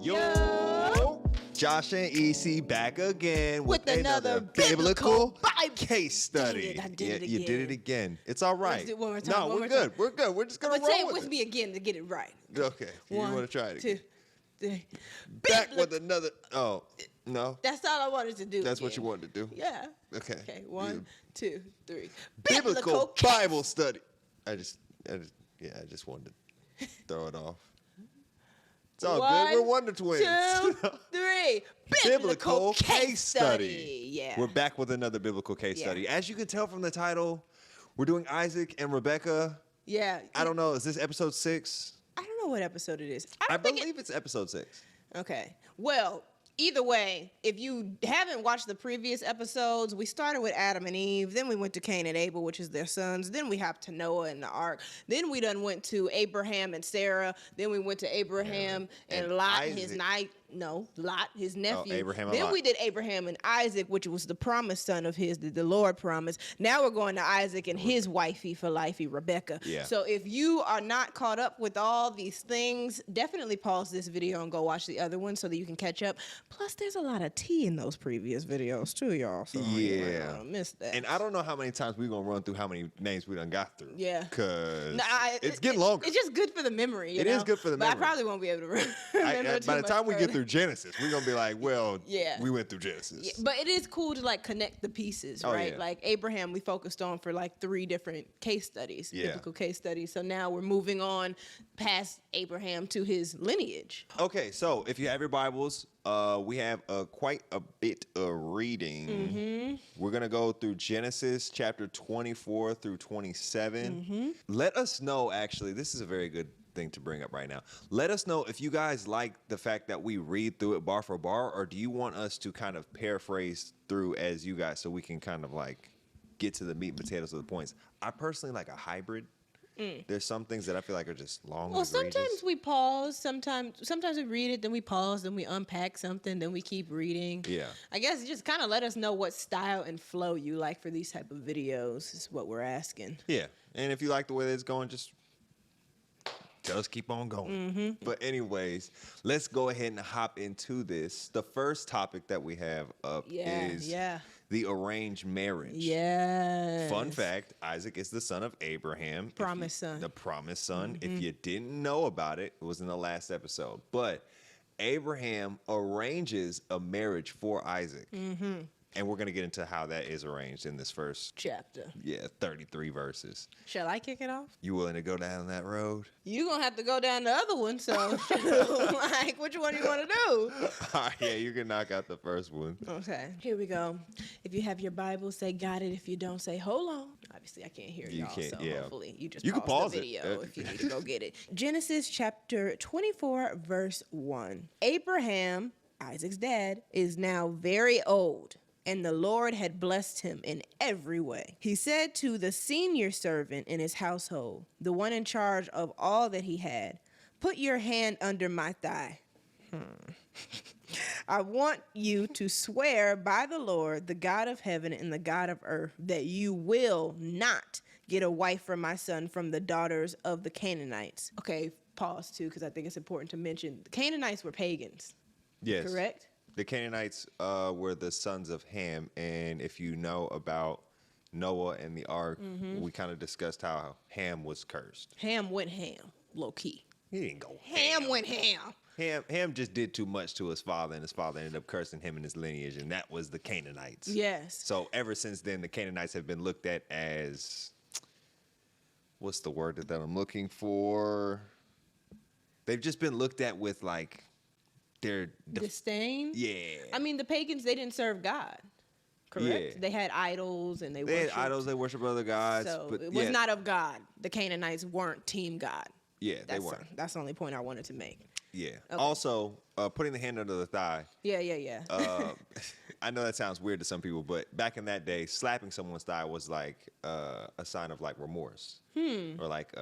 Yo! Josh and EC back again with another biblical Bible case study. I did it again. You did it again. It's all right. Let's do it one more time. No, we're good. We're good. We're just going to roll say it with me again to get it right. Okay. You want to try it again? 1, 2, 3. Back with another. Oh, no. That's all I wanted to do. That's what you wanted to do? Yeah. Okay. Okay. 1, 2, 3. Biblical Bible study. I just wanted to throw it off. It's all good. We're Wonder Twins. 2, 3. Biblical case study. Yeah. We're back with another biblical case study. As you can tell from the title, we're doing Issac and Rebekah. Yeah. I don't know. Is this episode 6? I don't know what episode it is. I believe it's episode 6. Okay. Well, either way, if you haven't watched the previous episodes, we started with Adam and Eve, then we went to Cain and Abel, which is their sons, then we hopped to Noah and the ark, then we done went to Abraham and Sarah, then we went to Abraham and Lot, Lot, his nephew. Abraham and then Lot. we did Abraham and Isaac, which was the promised son of his that the Lord promised. Now we're going to Isaac and his wifey for lifey, Rebekah. Yeah. So if you are not caught up with all these things, definitely pause this video and go watch the other one so that you can catch up. Plus, there's a lot of tea in those previous videos too, y'all. So you might wanna miss that. And I don't know how many times we're going to run through how many names we done got through. Yeah. Because it's getting longer. It's just good for the memory. It is good for the memory. But I probably won't be able to remember by the time we get through Genesis, we're going to be like, well, we went through Genesis. Yeah, but it is cool to like connect the pieces, right? Yeah. Like Abraham, we focused on for like 3 different case studies, biblical case studies. So now we're moving on past Abraham to his lineage. Okay, so if you have your Bibles, we have quite a bit of reading. Mm-hmm. We're going to go through Genesis chapter 24 through 27. Mm-hmm. Let us know, actually, this is a very good thing to bring up right now. Let us know if you guys like the fact that we read through it bar for bar, or do you want us to kind of paraphrase through as you guys so we can kind of like get to the meat and potatoes of the points. I personally like a hybrid. There's some things that I feel like are just long. Well, sometimes we pause. Sometimes we read it, then we pause, then we unpack something, then we keep reading. Yeah. I guess just kind of let us know what style and flow you like for these type of videos is what we're asking. Yeah. And if you like the way that it's going, just keep on going. Mm-hmm. But anyways, let's go ahead and hop into this. The first topic that we have up is the arranged marriage. Yes. Fun fact, Isaac is the son of Abraham. Promised son. The promised son. Mm-hmm. If you didn't know about it, it was in the last episode. But Abraham arranges a marriage for Isaac. Mm-hmm. And we're going to get into how that is arranged in this first chapter. Yeah, 33 verses. Shall I kick it off? You willing to go down that road? You're going to have to go down the other one, so like, which one you want to do? All right, yeah, you can knock out the first one. Okay, here we go. If you have your Bible, say got it. If you don't, say hold on. Obviously, I can't hear y'all, so hopefully you just pause the video if you need to go get it. Genesis chapter 24, verse 1. Abraham, Isaac's dad, is now very old, and the Lord had blessed him in every way. He said to the senior servant in his household, the one in charge of all that he had, "Put your hand under my thigh. I want you to swear by the Lord, the God of heaven and the God of earth, that you will not get a wife for my son from the daughters of the Canaanites." Okay, pause too, because I think it's important to mention the Canaanites were pagans. Yes. Correct? The Canaanites were the sons of Ham, and if you know about Noah and the ark, we kind of discussed how Ham was cursed. Ham went ham, low key. He didn't go Ham went ham. Ham just did too much to his father, and his father ended up cursing him and his lineage, and that was the Canaanites. Yes. So ever since then, the Canaanites have been looked at as, what's the word that I'm looking for? They've just been looked at with like their disdain. Yeah. I mean, the pagans, they didn't serve God. Correct? Yeah. They had idols and they had idols, they worship other gods. So but it was not of God. The Canaanites weren't team God. Yeah, they weren't. That's the only point I wanted to make. Yeah. Okay. Also, putting the hand under the thigh. Yeah. I know that sounds weird to some people, but back in that day, slapping someone's thigh was like a sign of like remorse or like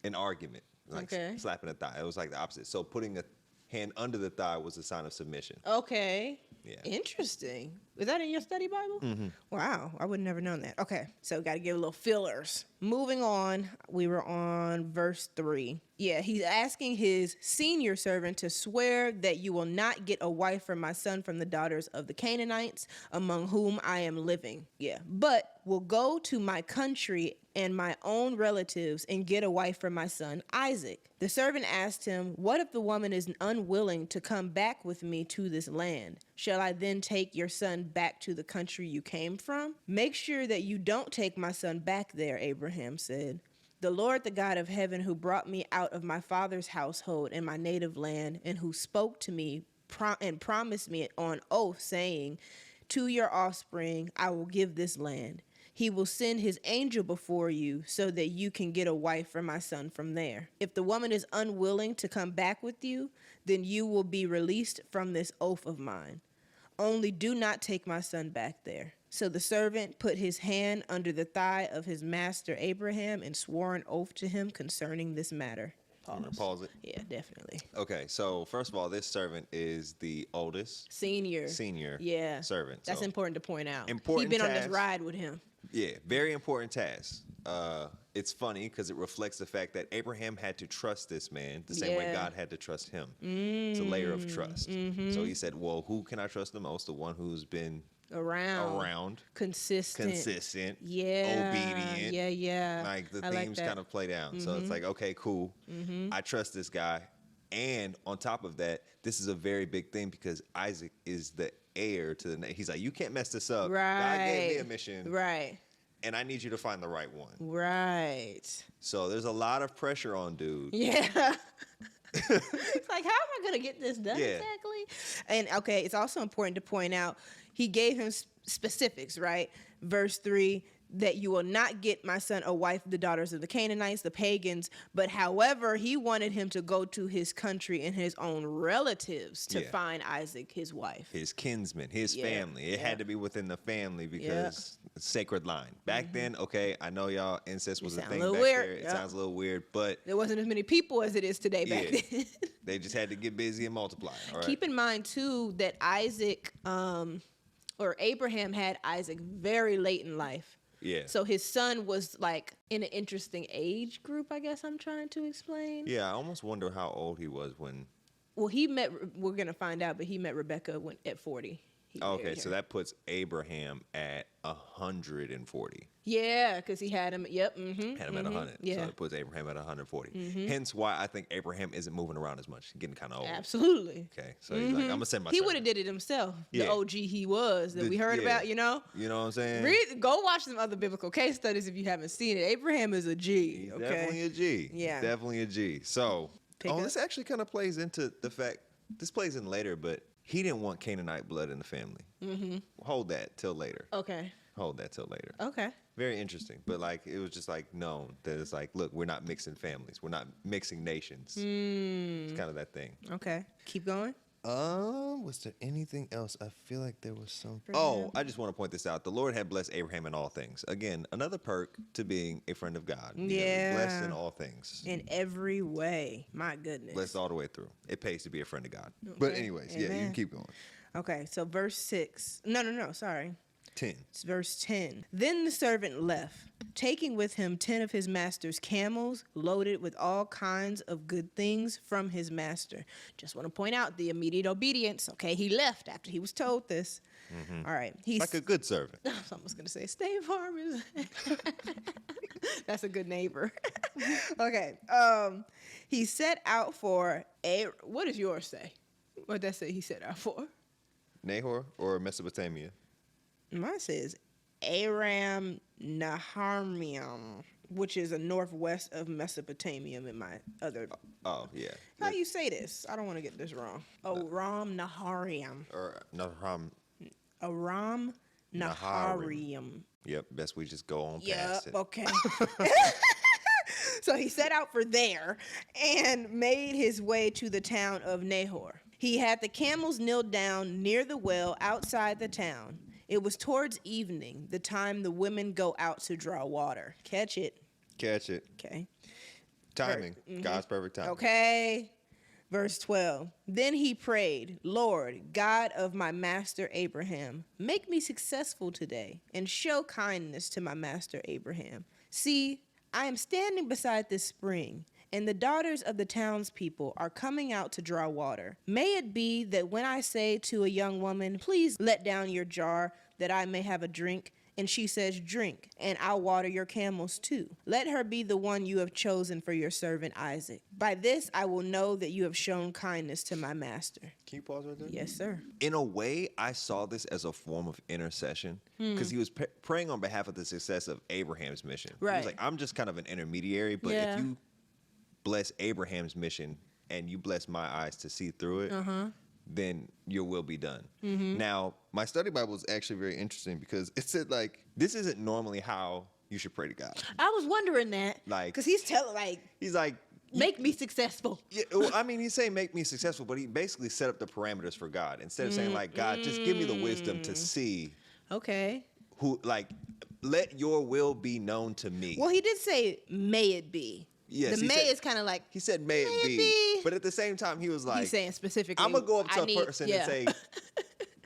an argument. Like slapping a thigh. It was like the opposite. So putting a hand under the thigh was a sign of submission. Okay. Yeah. Interesting. Is that in your study Bible? Mm-hmm. Wow, I would have never known that. Okay, so got to give a little fillers. Moving on, we were on verse 3. Yeah, he's asking his senior servant to swear that you will not get a wife for my son from the daughters of the Canaanites, among whom I am living. Yeah, but will go to my country and my own relatives and get a wife for my son Isaac. The servant asked him, what if the woman is unwilling to come back with me to this land? Shall I then take your son back to the country you came from? Make sure that you don't take my son back there, Abraham said. The Lord, the God of heaven, who brought me out of my father's household and my native land, and who spoke to me and promised me on oath, saying, to your offspring I will give this land. He will send his angel before you so that you can get a wife for my son from there. If the woman is unwilling to come back with you, then you will be released from this oath of mine. Only do not take my son back there. So the servant put his hand under the thigh of his master Abraham and swore an oath to him concerning this matter. Pause it. Yeah, definitely. Okay, so first of all, this servant is the oldest senior servant. That's so important to point out. Important He's been task. on this ride with him. Yeah, very important task. It's funny because it reflects the fact that Abraham had to trust this man the same way God had to trust him. It's a layer of trust. So he said, well, who can I trust the most? The one who's been around, consistent, obedient. Yeah. Like the themes kind of play down. So it's like, okay, cool. I trust this guy. And on top of that, this is a very big thing because Isaac is the heir to the name. He's like, you can't mess this up. God gave me a mission. Right. And I need you to find the right one. Right. So there's a lot of pressure on dude. Yeah. It's like, how am I going to get this done exactly? And okay, it's also important to point out, he gave him specifics, right? Verse 3, that you will not get my son a wife, the daughters of the Canaanites, the pagans. But however, he wanted him to go to his country and his own relatives to find Isaac, his wife. His kinsman, his family. It had to be within the family because it's sacred line. Back then, okay, I know y'all, incest was a thing back there. It sounds a little weird, but there wasn't as many people as it is today back then. They just had to get busy and multiply. All right? Keep in mind, too, that Isaac, or Abraham had Isaac very late in life. Yeah. So his son was like in an interesting age group, I guess I'm trying to explain. Yeah, I almost wonder how old he was when. Well, we're going to find out, but he met Rebekah at 40. Okay, so that puts Abraham at 140. Yeah, because he had him, had him at 100. Yeah. So it puts Abraham at 140. Hence why I think Abraham isn't moving around as much. He's getting kind of old. Absolutely. Okay, so he's like, I'm going to send my He son. would have did it himself. The OG he was that we heard about, You know what I'm saying? Go watch some other biblical case studies if you haven't seen it. Abraham is a G. He's definitely a G. Yeah. Definitely a G. So, this actually kind of plays into the fact, this plays in later, but he didn't want Canaanite blood in the family. Hold that till later. Okay. Hold that till later. Okay. Very interesting. But like it was just like known that it's like, look, we're not mixing families. We're not mixing nations. It's kind of that thing. Okay. Keep going. Was there anything else? I feel like there was something. Oh, I just want to point this out. The Lord had blessed Abraham in all things. Again, another perk to being a friend of God. Blessed in all things. In every way. My goodness. Blessed all the way through. It pays to be a friend of God. Okay. But anyways, you can keep going. Okay, so verse 6. No, sorry. 10. It's verse 10. Then the servant left, taking with him 10 of his master's camels, loaded with all kinds of good things from his master. Just want to point out the immediate obedience. Okay, he left after he was told this. All right. He's like a good servant. I was almost going to say, State Farm is... That's a good neighbor. Okay. He set out for a... What does yours say? What does that say he set out for? Nahor or Mesopotamia? Mine says Aram Naharaim, which is a northwest of Mesopotamia in my other... Oh, yeah. How do you say this? I don't want to get this wrong. Aram Naharaim. Or Naharaim. Aram Naharaim. Yep, best we just go on past it. Okay. So he set out for there and made his way to the town of Nahor. He had the camels kneel down near the well outside the town. It was towards evening, the time the women go out to draw water. Catch it. Catch it. Okay. Timing. God's perfect timing. Okay. Verse 12. Then he prayed, Lord, God of my master Abraham, make me successful today and show kindness to my master Abraham. See, I am standing beside this spring, and the daughters of the townspeople are coming out to draw water. May it be that when I say to a young woman, please let down your jar that I may have a drink, and she says, drink, and I'll water your camels too. Let her be the one you have chosen for your servant Isaac. By this I will know that you have shown kindness to my master. Can you pause right there? Yes, sir. In a way, I saw this as a form of intercession because he was praying on behalf of the success of Abraham's mission. Right. He was like, I'm just kind of an intermediary, but if you bless Abraham's mission and you bless my eyes to see through it, then your will be done. Now, my study Bible is actually very interesting because it said, like, this isn't normally how you should pray to God. I was wondering that. Like, because he's like, make me successful. Yeah, well, I mean, he's saying make me successful, but he basically set up the parameters for God. Instead of saying, like, God, just give me the wisdom to see. Okay. Who, like, let your will be known to me. Well, he did say, may it be. Yes, the may is kind of like, he said, may it be. But at the same time, he was like, he's saying specifically, I'm going to go up to a person and say,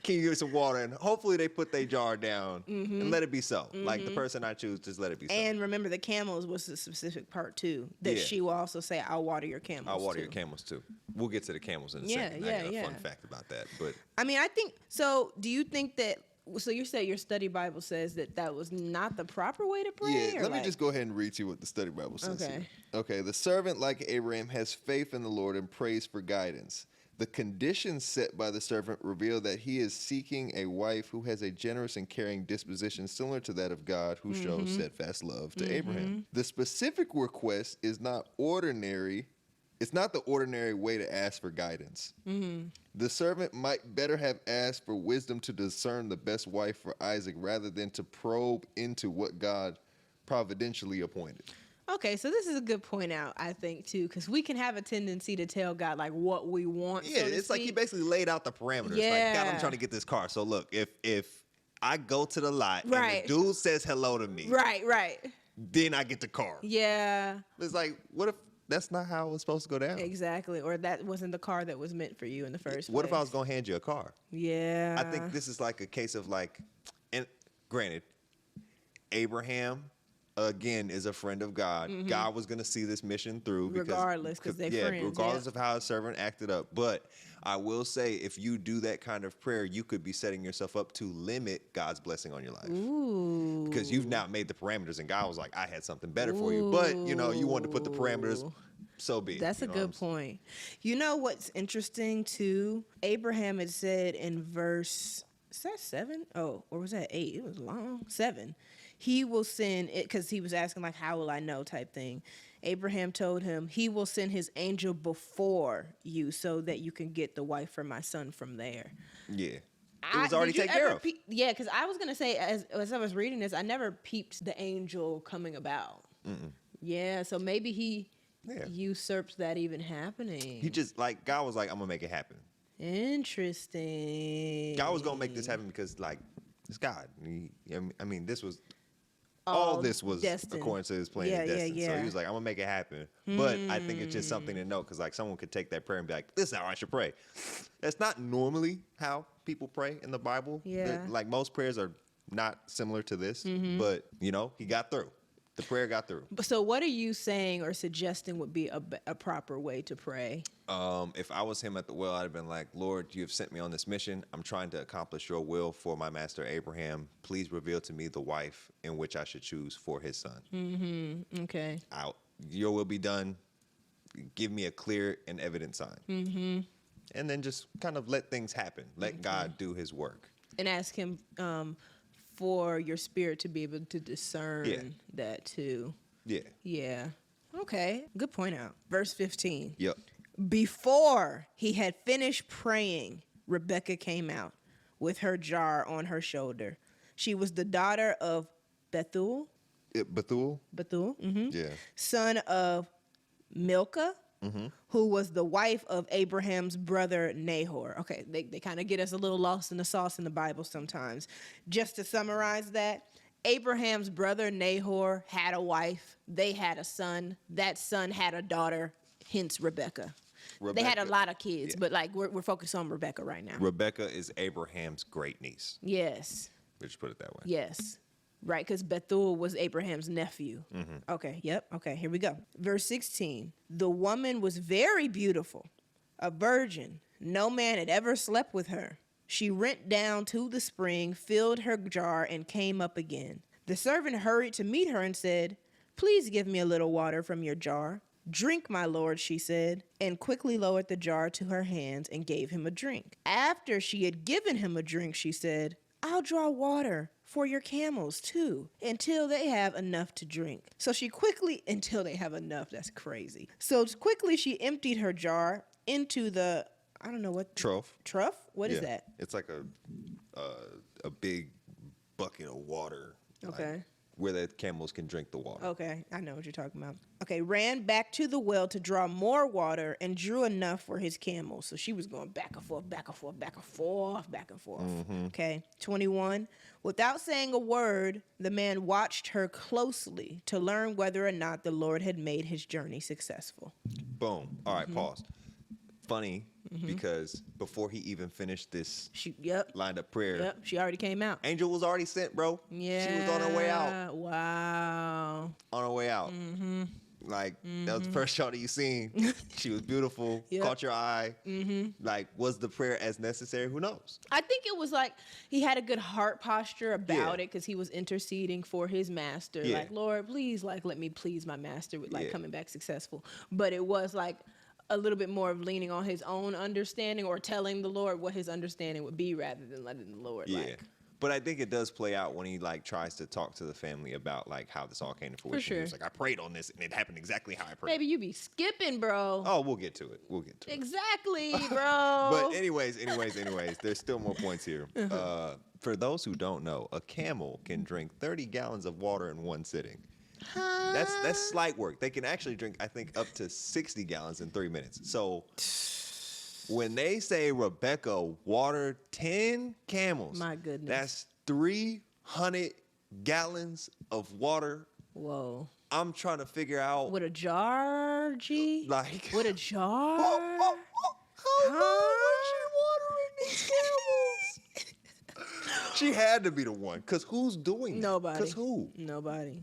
can you give me some water? And hopefully they put their jar down and let it be so. Like the person I choose, just let it be so. And remember, the camels was the specific part too, that she will also say, I'll water your camels I'll water your camels too. We'll get to the camels in a second. I got a fun fact about that. But I mean, I think, so do you think that, so you say your study Bible says that was not the proper way to pray? Yeah, let me just go ahead and read you what the study Bible says here. Okay, the servant, like Abraham, has faith in the Lord and prays for guidance. The conditions set by the servant reveal that he is seeking a wife who has a generous and caring disposition similar to that of God, who shows steadfast love to Abraham. The specific request is not ordinary. It's not the ordinary way to ask for guidance. The servant might better have asked for wisdom to discern the best wife for Isaac rather than to probe into what God providentially appointed. Okay, so this is a good point out, I think, too, because we can have a tendency to tell God, like, what we want. Yeah, it's like he basically laid out the parameters. Like, God, I'm trying to get this car. So, look, if I go to the lot and the dude says hello to me, then I get the car. Yeah. It's like, what if that's not how it was supposed to go down? Exactly. Or that wasn't the car that was meant for you in the first place. What if I was going to hand you a car? Yeah. I think this is like a case of like, and granted, Abraham, again, is a friend of God. God was going to see this mission through. Regardless, because they're friends. Regardless of how a servant acted up. But I will say, if you do that kind of prayer, you could be setting yourself up to limit God's blessing on your life. Ooh. Because you've now made the parameters, and God was like, I had something better for you. But, you know, you wanted to put the parameters, so be it. That's a good point. You know what's interesting, too? Abraham had said in verse, is that 7? Oh, or was that 8? It was long. 7. He will send it, because he was asking, like, how will I know type thing. Abraham told him, he will send his angel before you so that you can get the wife for my son from there. Yeah. It was already taken care of. Yeah, because I was going to say, as I was reading this, I never peeped the angel coming about. Yeah, so maybe he usurped that even happening. He just, like, God was like, I'm going to make it happen. Interesting. God was going to make this happen because, like, it's God. I mean, this was... All this was destined. According to his plan and destiny. So he was like, I'm going to make it happen. But I think it's just something to know because, like, someone could take that prayer and be like, this is how I should pray. That's not normally how people pray in the Bible. Yeah. Like, most prayers are not similar to this. But, you know, he got through. The prayer got through. So what are you saying or suggesting would be a proper way to pray? If I was him at the well, I'd have been like, Lord, you have sent me on this mission. I'm trying to accomplish your will for my master Abraham. Please reveal to me the wife in which I should choose for his son. Okay. Your will be done. Give me a clear and evident sign. And then just kind of let things happen. Let God do his work. And ask him for your spirit to be able to discern that too. Yeah. Okay. Good point out. Verse 15. Yep. Before he had finished praying, Rebekah came out with her jar on her shoulder. She was the daughter of Bethuel. Bethuel? Bethuel. Yeah. Son of Milcah, who was the wife of Abraham's brother Nahor. Okay, they kind of get us a little lost in the sauce in the Bible sometimes. Just to summarize that, Abraham's brother Nahor had a wife. They had a son. That son had a daughter, hence Rebekah. Rebekah, they had a lot of kids, but like we're focused on Rebekah right now. Rebekah is Abraham's great niece. Yes. Let's put it that way. Yes. Right, because Bethuel was Abraham's nephew. Mm-hmm. Okay, yep. Okay, here we go. Verse 16. The woman was very beautiful, a virgin. No man had ever slept with her. She went down to the spring, filled her jar, and came up again. The servant hurried to meet her and said, "Please give me a little water from your jar." "Drink, my lord," she said, and quickly lowered the jar to her hands and gave him a drink. After she had given him a drink, she said, "I'll draw water for your camels too, until they have enough to drink." Until they have enough, that's crazy. So quickly she emptied her jar into the, I don't know what. Trough. Trough? What is that? It's like a big bucket of water. Okay. Like, where the camels can drink the water. Okay, I know what you're talking about. Okay, ran back to the well to draw more water and drew enough for his camels. So she was going back and forth, back and forth, back and forth, back and forth. Mm-hmm. Okay, 21. Without saying a word, the man watched her closely to learn whether or not the Lord had made his journey successful. Boom. All right, pause. Funny, because before he even finished this lined up prayer, she already came out. Angel was already sent, bro. Yeah. She was on her way out. Wow. On her way out. Mm-hmm. Like, that was the first shot that you seen. She was beautiful, caught your eye. Mm-hmm. Like, was the prayer as necessary? Who knows? I think it was like he had a good heart posture about it because he was interceding for his master. Yeah. Like, Lord, please, like, let me please my master with, like, coming back successful. But it was, like, a little bit more of leaning on his own understanding or telling the Lord what his understanding would be rather than letting the Lord, like... But I think it does play out when he like tries to talk to the family about like how this all came to fruition. For sure. He was like, I prayed on this and it happened exactly how I prayed. Maybe you be skipping, bro. Oh, we'll get to it. Exactly, bro. But anyways, there's still more points here. For those who don't know, a camel can drink 30 gallons of water in one sitting. Huh? That's slight work. They can actually drink, I think, up to 60 gallons in 3 minutes. So when they say Rebekah watered 10 camels, my goodness, that's 300 gallons of water. Whoa. I'm trying to figure out. With a jar, G? Like. With a jar? How was she watering these camels? She had to be the one. Because who's doing that? Nobody. Because who? Nobody.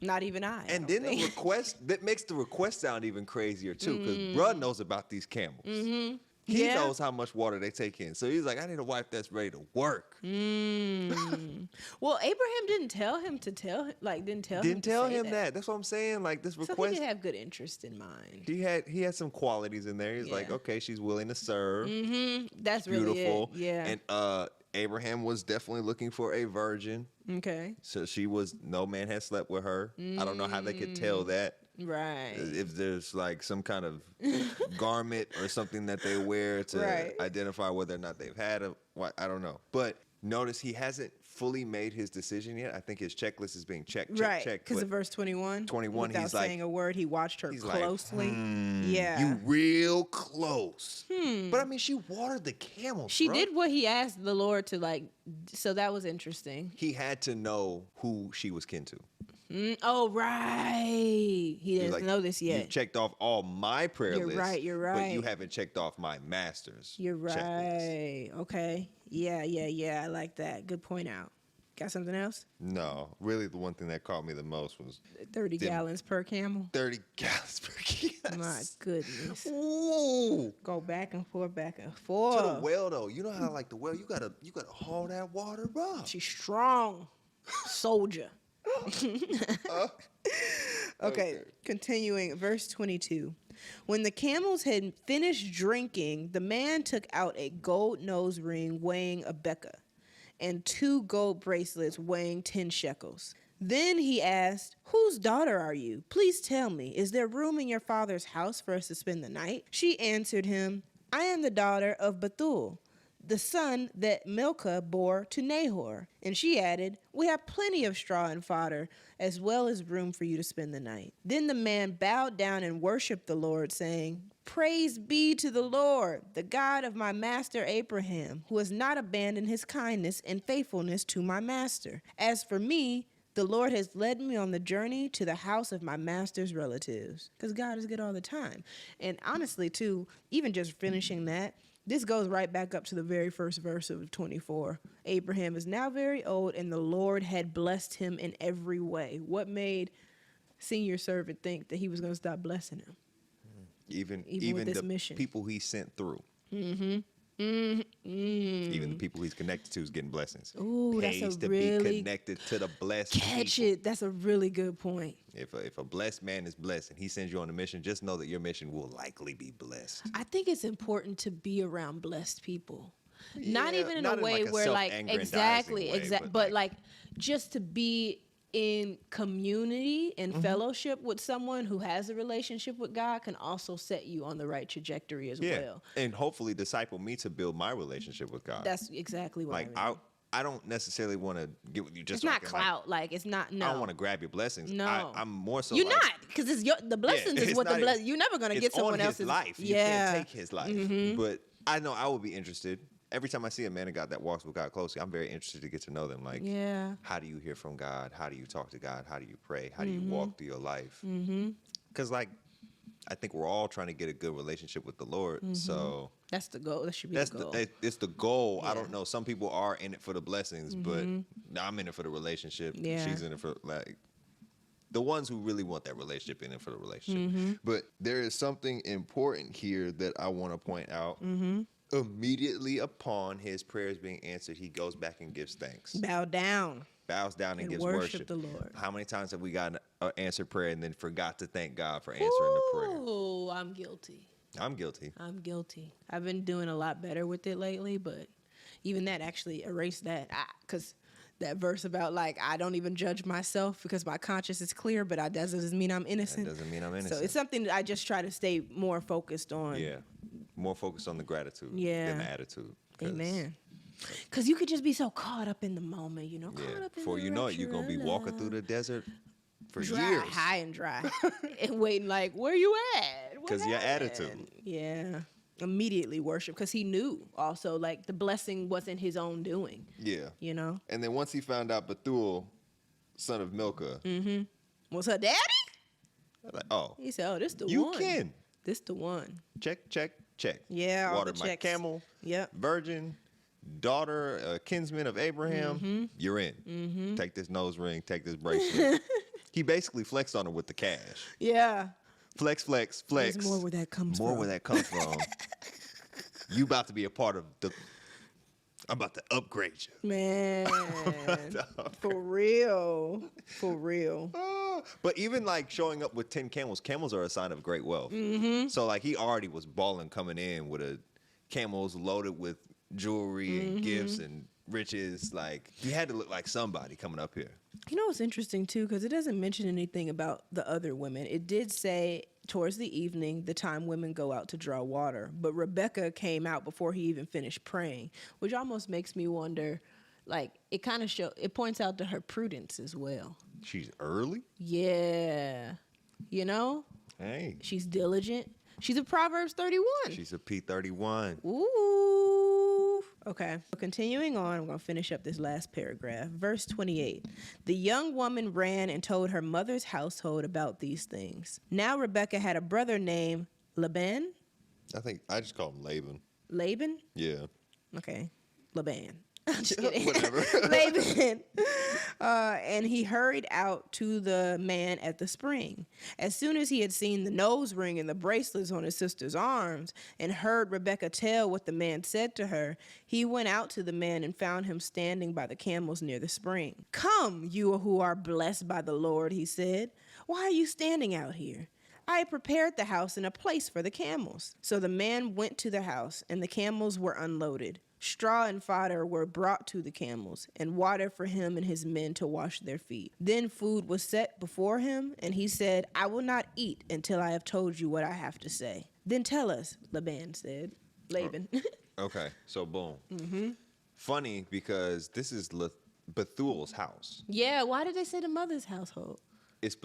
Not even I. And then the request, that makes the request sound even crazier too, because bruh knows about these camels. Mm-hmm. He knows how much water they take in. So he's like, I need a wife that's ready to work. Well, Abraham didn't tell him to tell him, like, didn't tell him that. That's what I'm saying. Like, this request. So he did have good interest in mind. He had some qualities in there. He's like, okay, she's willing to serve. Mm-hmm. That's beautiful. Really it. Yeah. And Abraham was definitely looking for a virgin. Okay. So no man had slept with her. I don't know how they could tell that. Right. If there's like some kind of garment or something that they wear to identify whether or not they've had I don't know. But notice he hasn't fully made his decision yet. I think his checklist is being checked. Because of verse 21. 21, without he's like, saying a word, he watched her closely. Like, yeah. You real close. But I mean, she watered the camels. She did what he asked the Lord to, like, so that was interesting. He had to know who she was kin to. Oh, right. He doesn't know this yet. You checked off all my prayer lists. You're right. But you haven't checked off my master's checklist. Okay. Yeah. I like that. Good point out. Got something else? No. Really, the one thing that caught me the most was 30 gallons per camel. 30 gallons per camel. My goodness. Ooh. Go back and forth. To the well, though. You know how, like, the well, you gotta haul that water up. She's strong. Soldier. Okay, continuing, verse 22. When the camels had finished drinking, the man took out a gold nose ring weighing a bekah and 2 gold bracelets weighing 10 shekels. Then he asked, "Whose daughter are you? Please tell me, is there room in your father's house for us to spend the night?" She answered him, "I am the daughter of Bethuel, the son that Milcah bore to Nahor." And she added, "We have plenty of straw and fodder, as well as room for you to spend the night." Then the man bowed down and worshipped the Lord, saying, "Praise be to the Lord, the God of my master Abraham, who has not abandoned his kindness and faithfulness to my master. As for me, The Lord has led me on the journey to the house of my master's relatives. Because God is good all the time. And honestly, too, even just finishing that, this goes right back up to the very first verse of 24. Abraham is now very old, and the Lord had blessed him in every way. What made senior servant think that he was going to stop blessing him? Even with this the mission. people he sent through. Even the people he's connected to is getting blessings. Ooh, Pays that's a to really be connected to the blessed catch people. it. That's a really good point. If a blessed man is blessed and he sends you on a mission, just know that your mission will likely be blessed. I think it's important to be around blessed people. Not Yeah, even in not a in way like a where like self-aggrandizing way, but like just to be in community and fellowship with someone who has a relationship with God can also set you on the right trajectory as well. And hopefully disciple me to build my relationship with God. That's exactly what like I mean. I don't necessarily want to get with you just It's so not I can, clout. Like it's not. No, I don't want to grab your blessings. No, I'm more so. You're like, not, because it's the blessings is it's what the not blessing. You're never gonna it's get someone on else's his life. You can't take his life. But I know I would be interested. Every time I see a man of God that walks with God closely, I'm very interested to get to know them. Like, how do you hear from God? How do you talk to God? How do you pray? How do you walk through your life? Because, like, I think we're all trying to get a good relationship with the Lord. So that's the goal. That should be the goal. It's the goal. I don't know. Some people are in it for the blessings, but I'm in it for the relationship. Yeah. She's in it for, like, the ones who really want that relationship in it for the relationship. But there is something important here that I want to point out. Immediately upon his prayers being answered, he goes back and gives thanks. Bows down And gives worship the Lord. How many times have we gotten an answered prayer and then forgot to thank God for answering the prayer? Oh, I'm guilty. I'm guilty. I've been doing a lot better with it lately, but even that actually erased that. Because that verse about, like, I don't even judge myself because my conscience is clear, but that doesn't mean I'm innocent. That doesn't mean I'm innocent. So it's something that I just try to stay more focused on. Yeah. More focused on the gratitude than the attitude. Amen. Because you could just be so caught up in the moment, you know. Before you know it, you're going to be walking through the desert for dry, years. High and dry. And waiting like, where you at? Because your attitude. Yeah. Immediately worship. Because he knew also, like, the blessing wasn't his own doing. Yeah. You know? And then once he found out Bethuel, son of Milcah. Was her daddy? Like, oh. He said, this the one. You can. This the one. Check. Yeah, all Water the my checks. camel. Yep. Virgin. Daughter, kinsman of Abraham. You're in. Take this nose ring. Take this bracelet. He basically flexed on her with the cash. Yeah. Flex. There's more where that comes from. You about to be a part of the... I'm about to upgrade you. Man. For real. But even like showing up with 10 camels are a sign of great wealth. So like he already was balling coming in with camels loaded with jewelry and gifts and riches. Like he had to look like somebody coming up here. You know what's interesting too, because it doesn't mention anything about the other women. It did say towards the evening, the time women go out to draw water. But Rebekah came out before he even finished praying, which almost makes me wonder, like, it points out to her prudence as well. She's early? Yeah. You know? Hey. She's diligent. She's a Proverbs 31. She's a P31. Ooh. Okay. Continuing on, I'm going to finish up this last paragraph. Verse 28. The young woman ran and told her mother's household about these things. Now Rebekah had a brother named Laban. I think I just call him Laban. Laban? Yeah. Okay. Laban. I'm just kidding. Whatever. Laban. And he hurried out to the man at the spring. As soon as he had seen the nose ring and the bracelets on his sister's arms and heard Rebekah tell what the man said to her, he went out to the man and found him standing by the camels near the spring. Come, you who are blessed by the Lord, he said. Why are you standing out here? I had prepared the house and a place for the camels. So the man went to the house, and the camels were unloaded. Straw and fodder were brought to the camels, and water for him and his men to wash their feet. Then food was set before him, and he said, I will not eat until I have told you what I have to say. Then tell us, Laban said. Laban. Okay, so boom. Funny, because this is Bethuel's house. Yeah, why did they say the mother's household? It's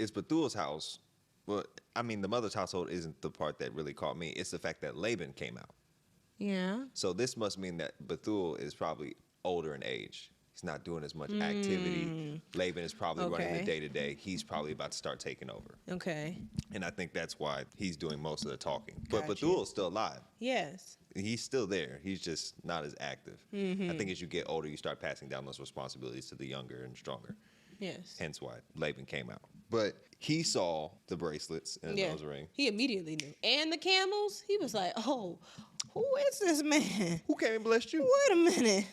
Bethuel's house. Well, I mean, the mother's household isn't the part that really caught me. It's the fact that Laban came out. Yeah. So this must mean that Bethuel is probably older in age. He's not doing as much activity. Laban is probably running the day-to-day. He's probably about to start taking over. Okay. And I think that's why he's doing most of the talking. But Bethuel's still alive. Yes. He's still there. He's just not as active. I think as you get older, you start passing down those responsibilities to the younger and stronger. Yes. Hence why Laban came out. But he saw the bracelets and the nose ring. He immediately knew. And the camels, he was like, oh, who is this man? Who came and blessed you? Wait a minute.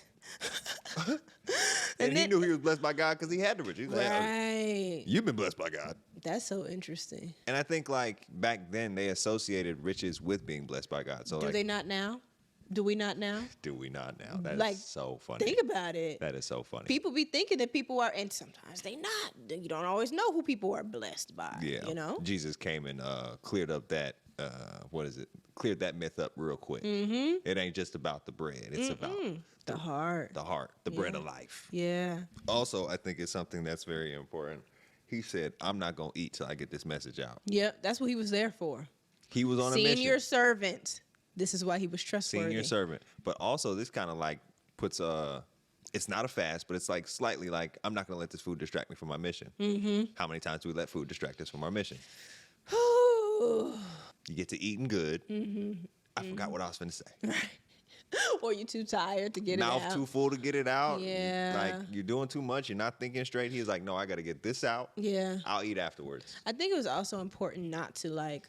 and he knew he was blessed by God because he had the riches. Right. You've been blessed by God. That's so interesting. And I think like back then they associated riches with being blessed by God. So do they not now? Do we not now? Do we not now? That is so funny. Think about it. That is so funny. People be thinking that people are, and sometimes they not. You don't always know who people are blessed by. Yeah. You know? Jesus came and cleared up that, cleared that myth up real quick. It ain't just about the bread. It's about the heart. The bread of life. Yeah. Also, I think it's something that's very important. He said, I'm not going to eat till I get this message out. Yep. That's what he was there for. He was on a mission. Senior servant. This is why he was trustworthy. Senior servant. But also, this kind of like puts it's not a fast, but it's like slightly like, I'm not going to let this food distract me from my mission. How many times do we let food distract us from our mission? You get to eating good. I forgot what I was going to say. Or you're too tired to get it out. Mouth too full to get it out. Yeah. Like, you're doing too much. You're not thinking straight. He's like, no, I got to get this out. Yeah. I'll eat afterwards. I think it was also important not to like,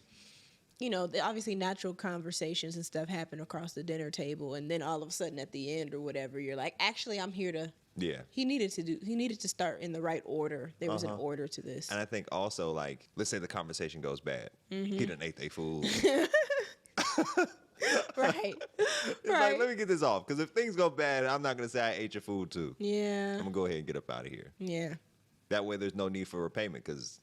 you know, obviously natural conversations and stuff happen across the dinner table, and then all of a sudden at the end or whatever, you're like, actually, I'm here to. Yeah. He needed to start in the right order. There was an order to this. And I think also, like, let's say the conversation goes bad. He done ate their food. Right. It's like, let me get this off. Because if things go bad, I'm not going to say I ate your food too. Yeah. I'm going to go ahead and get up out of here. Yeah. That way there's no need for repayment because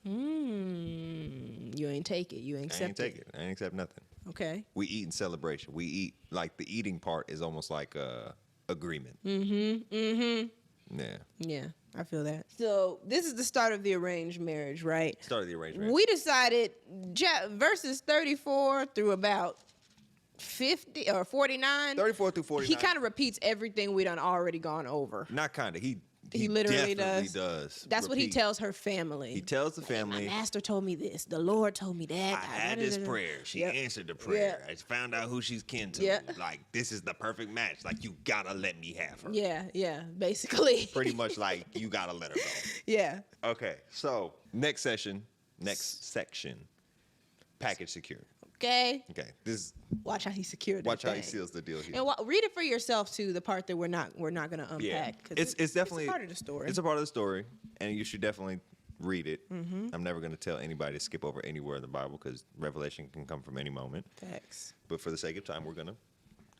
you ain't take it. You ain't accept it. I ain't take it. I ain't accept nothing. Okay. We eat in celebration. We eat, like, the eating part is almost like a agreement. Yeah. Yeah, I feel that. So this is the start of the arranged marriage, right? Start of the arranged marriage. We decided verses 34 through about 50 or 49. 34 through 49. He kind of repeats everything we done already gone over. Not kind of. He literally does. That's what he tells her family. He tells the family. My master told me this. The Lord told me that. I had this prayer. She answered the prayer. I found out who she's kin to. Like, this is the perfect match. Like, you gotta let me have her. Yeah, basically. Pretty much like, you gotta let her go. Yeah. Okay, so next section, package secure. Okay. Watch how he secured it. Watch how he seals the deal here. And read it for yourself too. The part that we're not gonna unpack. Yeah, it's definitely it's a part of the story. It's a part of the story, and you should definitely read it. I'm never going to tell anybody to skip over anywhere in the Bible because revelation can come from any moment. Facts. But for the sake of time, we're gonna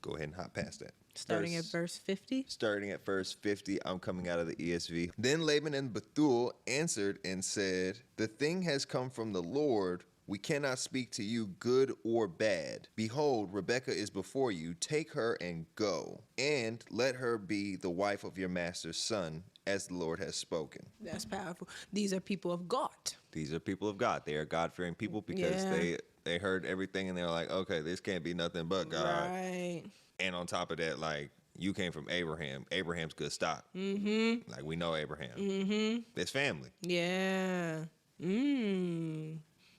go ahead and hop past that. Starting at verse 50. Starting at verse 50, I'm coming out of the ESV. Then Laban and Bethuel answered and said, "The thing has come from the Lord. We cannot speak to you good or bad. Behold, Rebekah is before you. Take her and go, and let her be the wife of your master's son, as the Lord has spoken." That's powerful. These are people of God. These are people of God. They are God-fearing people because they heard everything and they're like, okay, this can't be nothing but God. Right. And on top of that, like, you came from Abraham. Abraham's good stock. Like, we know Abraham. It's family. Yeah.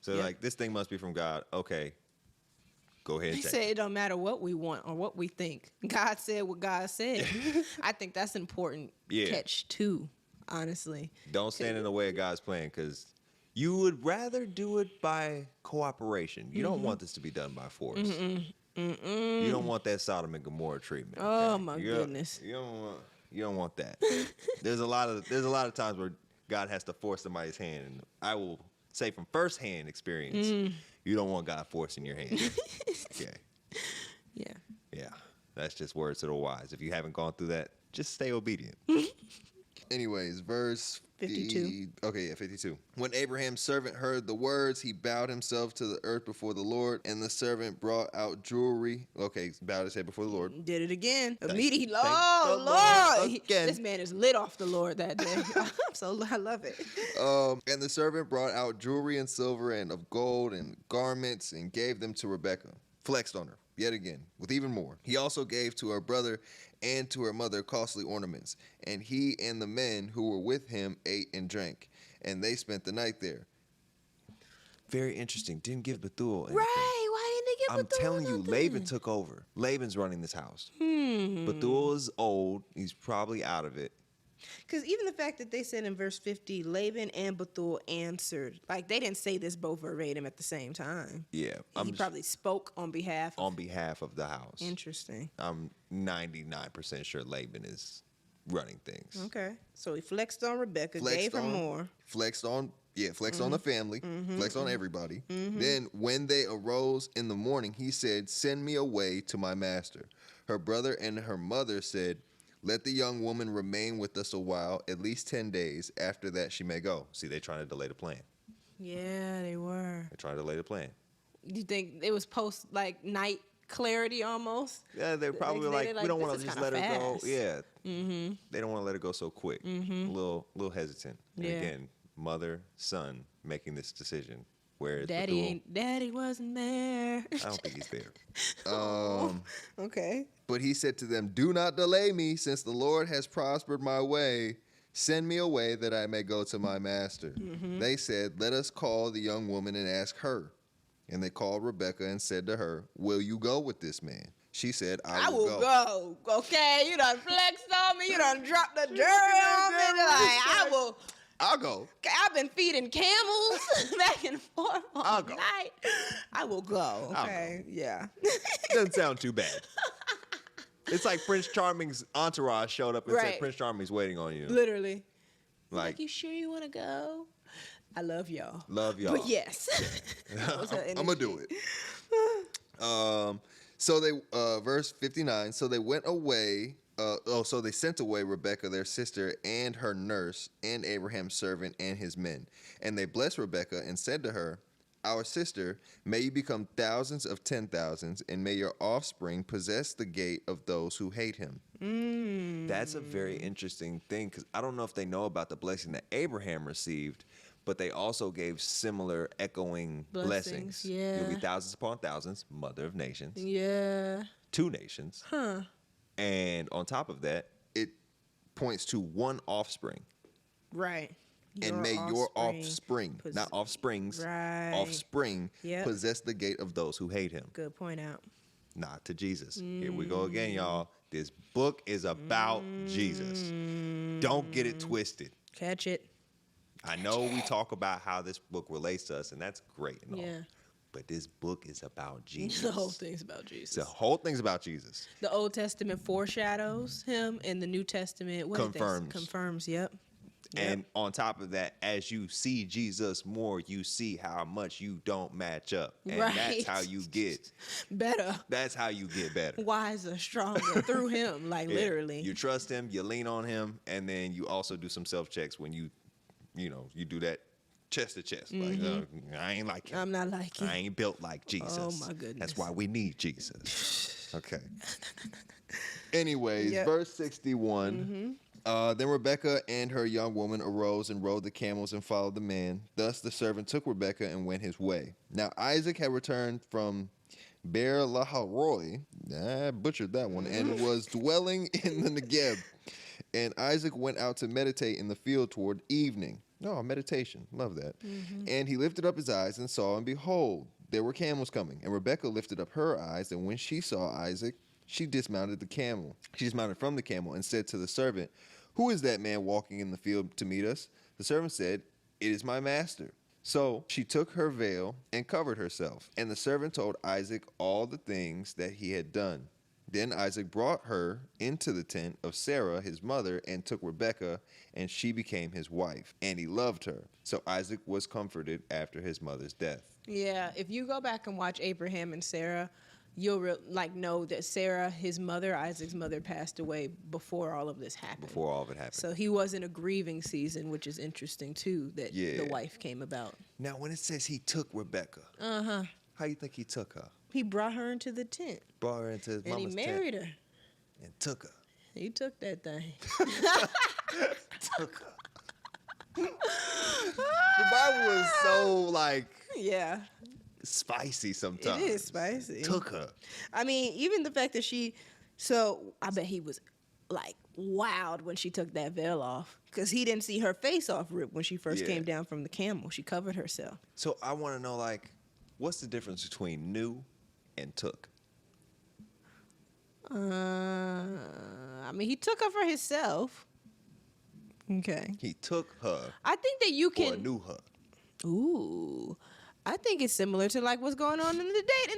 So, like, this thing must be from God. Okay, go ahead and They take say it don't matter what we want or what we think. God said what God said. I think that's an important catch, too, honestly. Don't stand in the way of God's plan because you would rather do it by cooperation. You don't want this to be done by force. You don't want that Sodom and Gomorrah treatment. Oh, my goodness. You don't want that. There's a lot of times where God has to force somebody's hand. And I will say from firsthand experience, you don't want God forcing your hand. Okay. Yeah. That's just words to the wise. If you haven't gone through that, just stay obedient. Anyways, verse 52. Okay, yeah, 52. When Abraham's servant heard the words, he bowed himself to the earth before the Lord, and the servant brought out jewelry. Okay, bowed his head before the Lord. Did it again. thank Immediately, the Lord. again. This man is lit off the Lord that day. I love it. And the servant brought out jewelry and silver and of gold and garments and gave them to Rebekah. Flexed on her. yet again, with even more. He also gave to her brother and to her mother costly ornaments. And he and the men who were with him ate and drank, and they spent the night there. Very interesting. Didn't give Bethuel anything. Right. Why didn't they give Bethuel I'm telling you, nothing? Laban took over. Laban's running this house. Bethuel is old. He's probably out of it. Because even the fact that they said in verse 50, Laban and Bethuel answered, like they didn't say this both verbatim at the same time. Yeah. He probably spoke on behalf of the house. Interesting. I'm 99% sure Laban is running things. Okay. So he flexed on Rebekah, gave her more. Flexed on the family, flexed on everybody. Then when they arose in the morning, he said, "Send me away to my master." Her brother and her mother said, "Let the young woman remain with us a while, at least 10 days. After that, she may go." See, they're trying to delay the plan. Yeah, they were. They're trying to delay the plan. You think it was post like night clarity almost? Yeah, they're probably we don't want to just let her go. Yeah. Mm-hmm. They don't want to let her go so quick. A little hesitant. And Yeah. again, mother, son making this decision. Where Daddy wasn't there. I don't think he's there. Okay. But he said to them, "Do not delay me, since the Lord has prospered my way. Send me away that I may go to my master." They said, "Let us call the young woman and ask her." And they called Rebekah and said to her, "Will you go with this man?" She said, I will go. Okay, you done flexed on me. You done dropped the jury on me. I'll go. I've been feeding camels back and forth all night. I will go. Okay, yeah. Doesn't sound too bad. It's like Prince Charming's entourage showed up and said, "Prince Charming's waiting on you." Literally. Like, you sure you want to go? I love y'all. But yes. I'm going to do it. So they, verse 59, so they went away. So they sent away Rebekah, their sister, and her nurse, and Abraham's servant, and his men. And they blessed Rebekah and said to her, "Our sister, may you become thousands of 10,000s, and may your offspring possess the gate of those who hate him." That's a very interesting thing, because I don't know if they know about the blessing that Abraham received, but they also gave similar echoing blessings. Yeah. You'll be thousands upon thousands, mother of nations. Yeah. 2 nations. Huh. And on top of that, it points to one offspring. Right. And may your offspring, not offsprings, offspring, possess the gate of those who hate him. Good point out. Not to Jesus. Here we go again, y'all. This book is about Jesus. Don't get it twisted. Catch it. I know we talk about how this book relates to us, and that's great and all. But this book is about Jesus. The whole thing's about Jesus. The whole thing's about Jesus. The Old Testament foreshadows him, and the New Testament confirms. Yep. And on top of that, as you see Jesus more, you see how much you don't match up. And that's how you get better. That's how you get better. Wiser, stronger through him, literally. You trust him, you lean on him, and then you also do some self-checks when you do that chest to chest. Like, I ain't like him. I'm not like him. I ain't built like Jesus. Oh, my goodness. That's why we need Jesus. Okay. Anyways, verse 61. Then Rebekah and her young woman arose and rode the camels and followed the man. Thus the servant took Rebekah and went his way. Now Isaac had returned from Beer Laharoi, I butchered that one, and was dwelling in the Negeb. And Isaac went out to meditate in the field toward evening. Oh, meditation. Love that. And he lifted up his eyes and saw, and behold, there were camels coming. And Rebekah lifted up her eyes, and when she saw Isaac, she dismounted the camel. She dismounted from the camel and said to the servant, "Who is that man walking in the field to meet us?" The servant said, "It is my master." So she took her veil and covered herself. And the servant told Isaac all the things that he had done. Then Isaac brought her into the tent of Sarah, his mother, and took Rebekah, and she became his wife. And he loved her. So Isaac was comforted after his mother's death. Yeah, if you go back and watch Abraham and Sarah, you'll know that Sarah, his mother, Isaac's mother, passed away before all of this happened. Before all of it happened. So he was in a grieving season, which is interesting, too, that the wife came about. Now, when it says he took Rebekah, how you think he took her? He brought her into the tent. Brought her into his mama's tent. And he married her. And took her. He took that thing. Took her. The Bible is so, Yeah. spicy sometimes. It is spicy. Took her. I mean, even the fact that so I bet he was like wild when she took that veil off because he didn't see her face off rip when she first came down from the camel. She covered herself. So I want to know, like, what's the difference between knew and took? I mean, he took her for himself. Okay. He took her. I think that you can. Or knew her. Ooh. I think it's similar to like what's going on in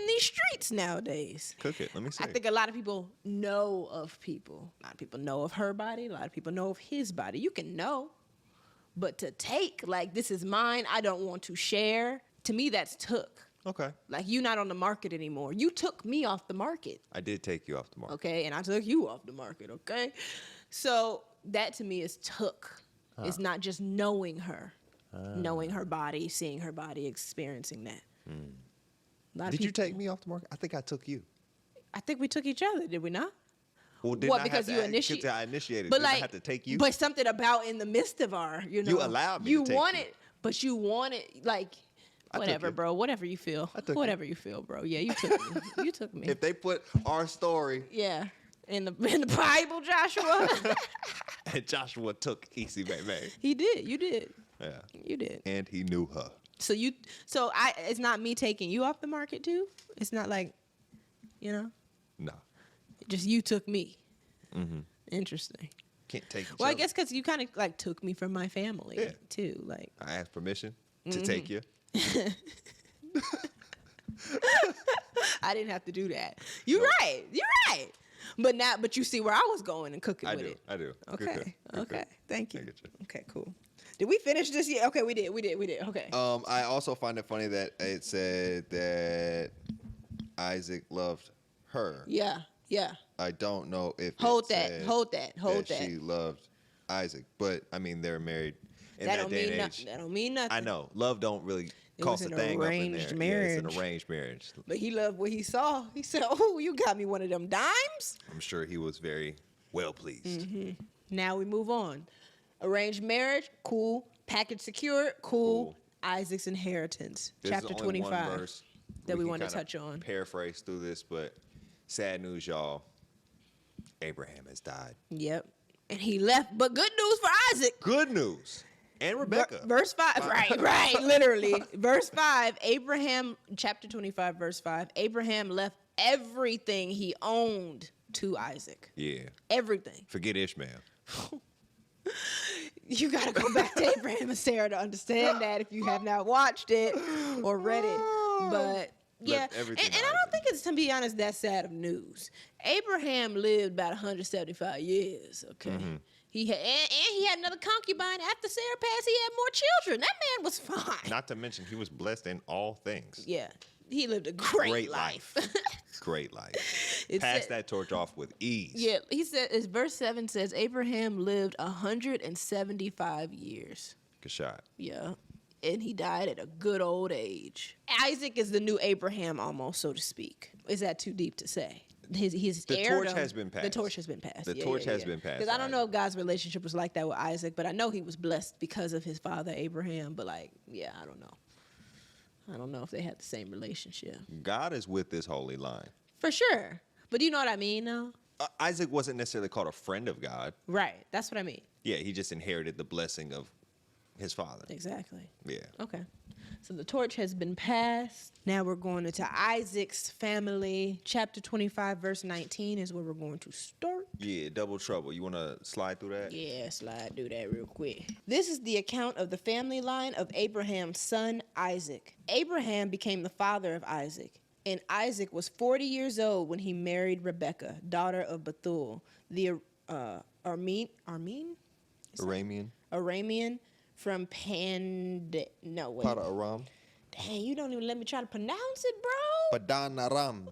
these streets nowadays. Cook it. Let me see. I think a lot of people know of people. A lot of people know of her body. A lot of people know of his body. You can know. But to take, like, this is mine, I don't want to share, to me, that's took. Okay. Like, you not on the market anymore. You took me off the market. I did take you off the market. Okay, and I took you off the market, okay? So that to me is took. Huh. It's not just knowing her. Knowing her body, seeing her body, experiencing that. Did you take me off the market? I think I took you. I think we took each other, did we not? Well, because you initiated. I initiated. But did I have to take you? But something about in the midst of our, you allowed me to take you. But you wanted, like, whatever, bro. Whatever you feel. Whatever you feel, bro. Yeah, you took me. You took me. If they put our story. Yeah. In the Bible, Joshua. And Joshua took Issac Rebekah. He did. You did. Yeah. You did. And he knew her. So it's not me taking you off the market too? It's not like, No. Just you took me. Mm-hmm. Interesting. Can't take each Well, other. I guess because you kind of like took me from my family too. Like I asked permission to take you. I didn't have to do that. You're right. But you see where I was going and cooking with it. I do. Okay. Good. Thank you. I get you. Okay, cool. Did we finish this yet? Okay, we did. Okay. I also find it funny that it said that Isaac loved her. Yeah. I don't know if hold that. She loved Isaac, but I mean they're married in that day and age. That don't mean nothing. I know. Love don't really cost a thing up in there. Marriage. Yeah, it's an arranged marriage. But he loved what he saw. He said, "Oh, you got me one of them dimes." I'm sure he was very well pleased. Mm-hmm. Now we move on. Arranged marriage, cool. Package secured, cool. Isaac's inheritance, chapter 25, one verse that we want to touch on. Paraphrase through this, but sad news, y'all. Abraham has died. Yep. And he left, but good news for Isaac. Good news. And Rebekah. Verse 5, right, literally. Verse 5, Abraham, chapter 25, verse 5, Abraham left everything he owned to Isaac. Yeah. Everything. Forget Ishmael. You got to go back to Abraham and Sarah to understand that if you have not watched it or read it. But yeah, and I don't think it's, to be honest, that sad of news. Abraham lived about 175 years, okay? Mm-hmm. He had another concubine. After Sarah passed, he had more children. That man was fine. Not to mention, he was blessed in all things. Yeah, he lived a great life. Great life. Passed that torch off with ease. Yeah, he said, verse 7 says, Abraham lived 175 years. Good shot. Yeah. And he died at a good old age. Isaac is the new Abraham, almost, so to speak. Is that too deep to say? The torch has been passed. The torch has been passed. The torch has been passed. Because I don't know if God's relationship was like that with Isaac, but I know he was blessed because of his father Abraham. But I don't know. I don't know if they had the same relationship. God is with this holy line. For sure. But you know what I mean, though? Isaac wasn't necessarily called a friend of God. Right. That's what I mean. Yeah, he just inherited the blessing of his father. Exactly. Yeah. Okay. So the torch has been passed. Now we're going into Isaac's family. Chapter 25, verse 19 is where we're going to start. Yeah, double trouble. You want to slide through that? Yeah, do that real quick. This is the account of the family line of Abraham's son, Isaac. Abraham became the father of Isaac. And Isaac was 40 years old when he married Rebekah, daughter of Bethuel, the Aramean from Pada Aram. Dang, you don't even let me try to pronounce it, bro. Padan Aram.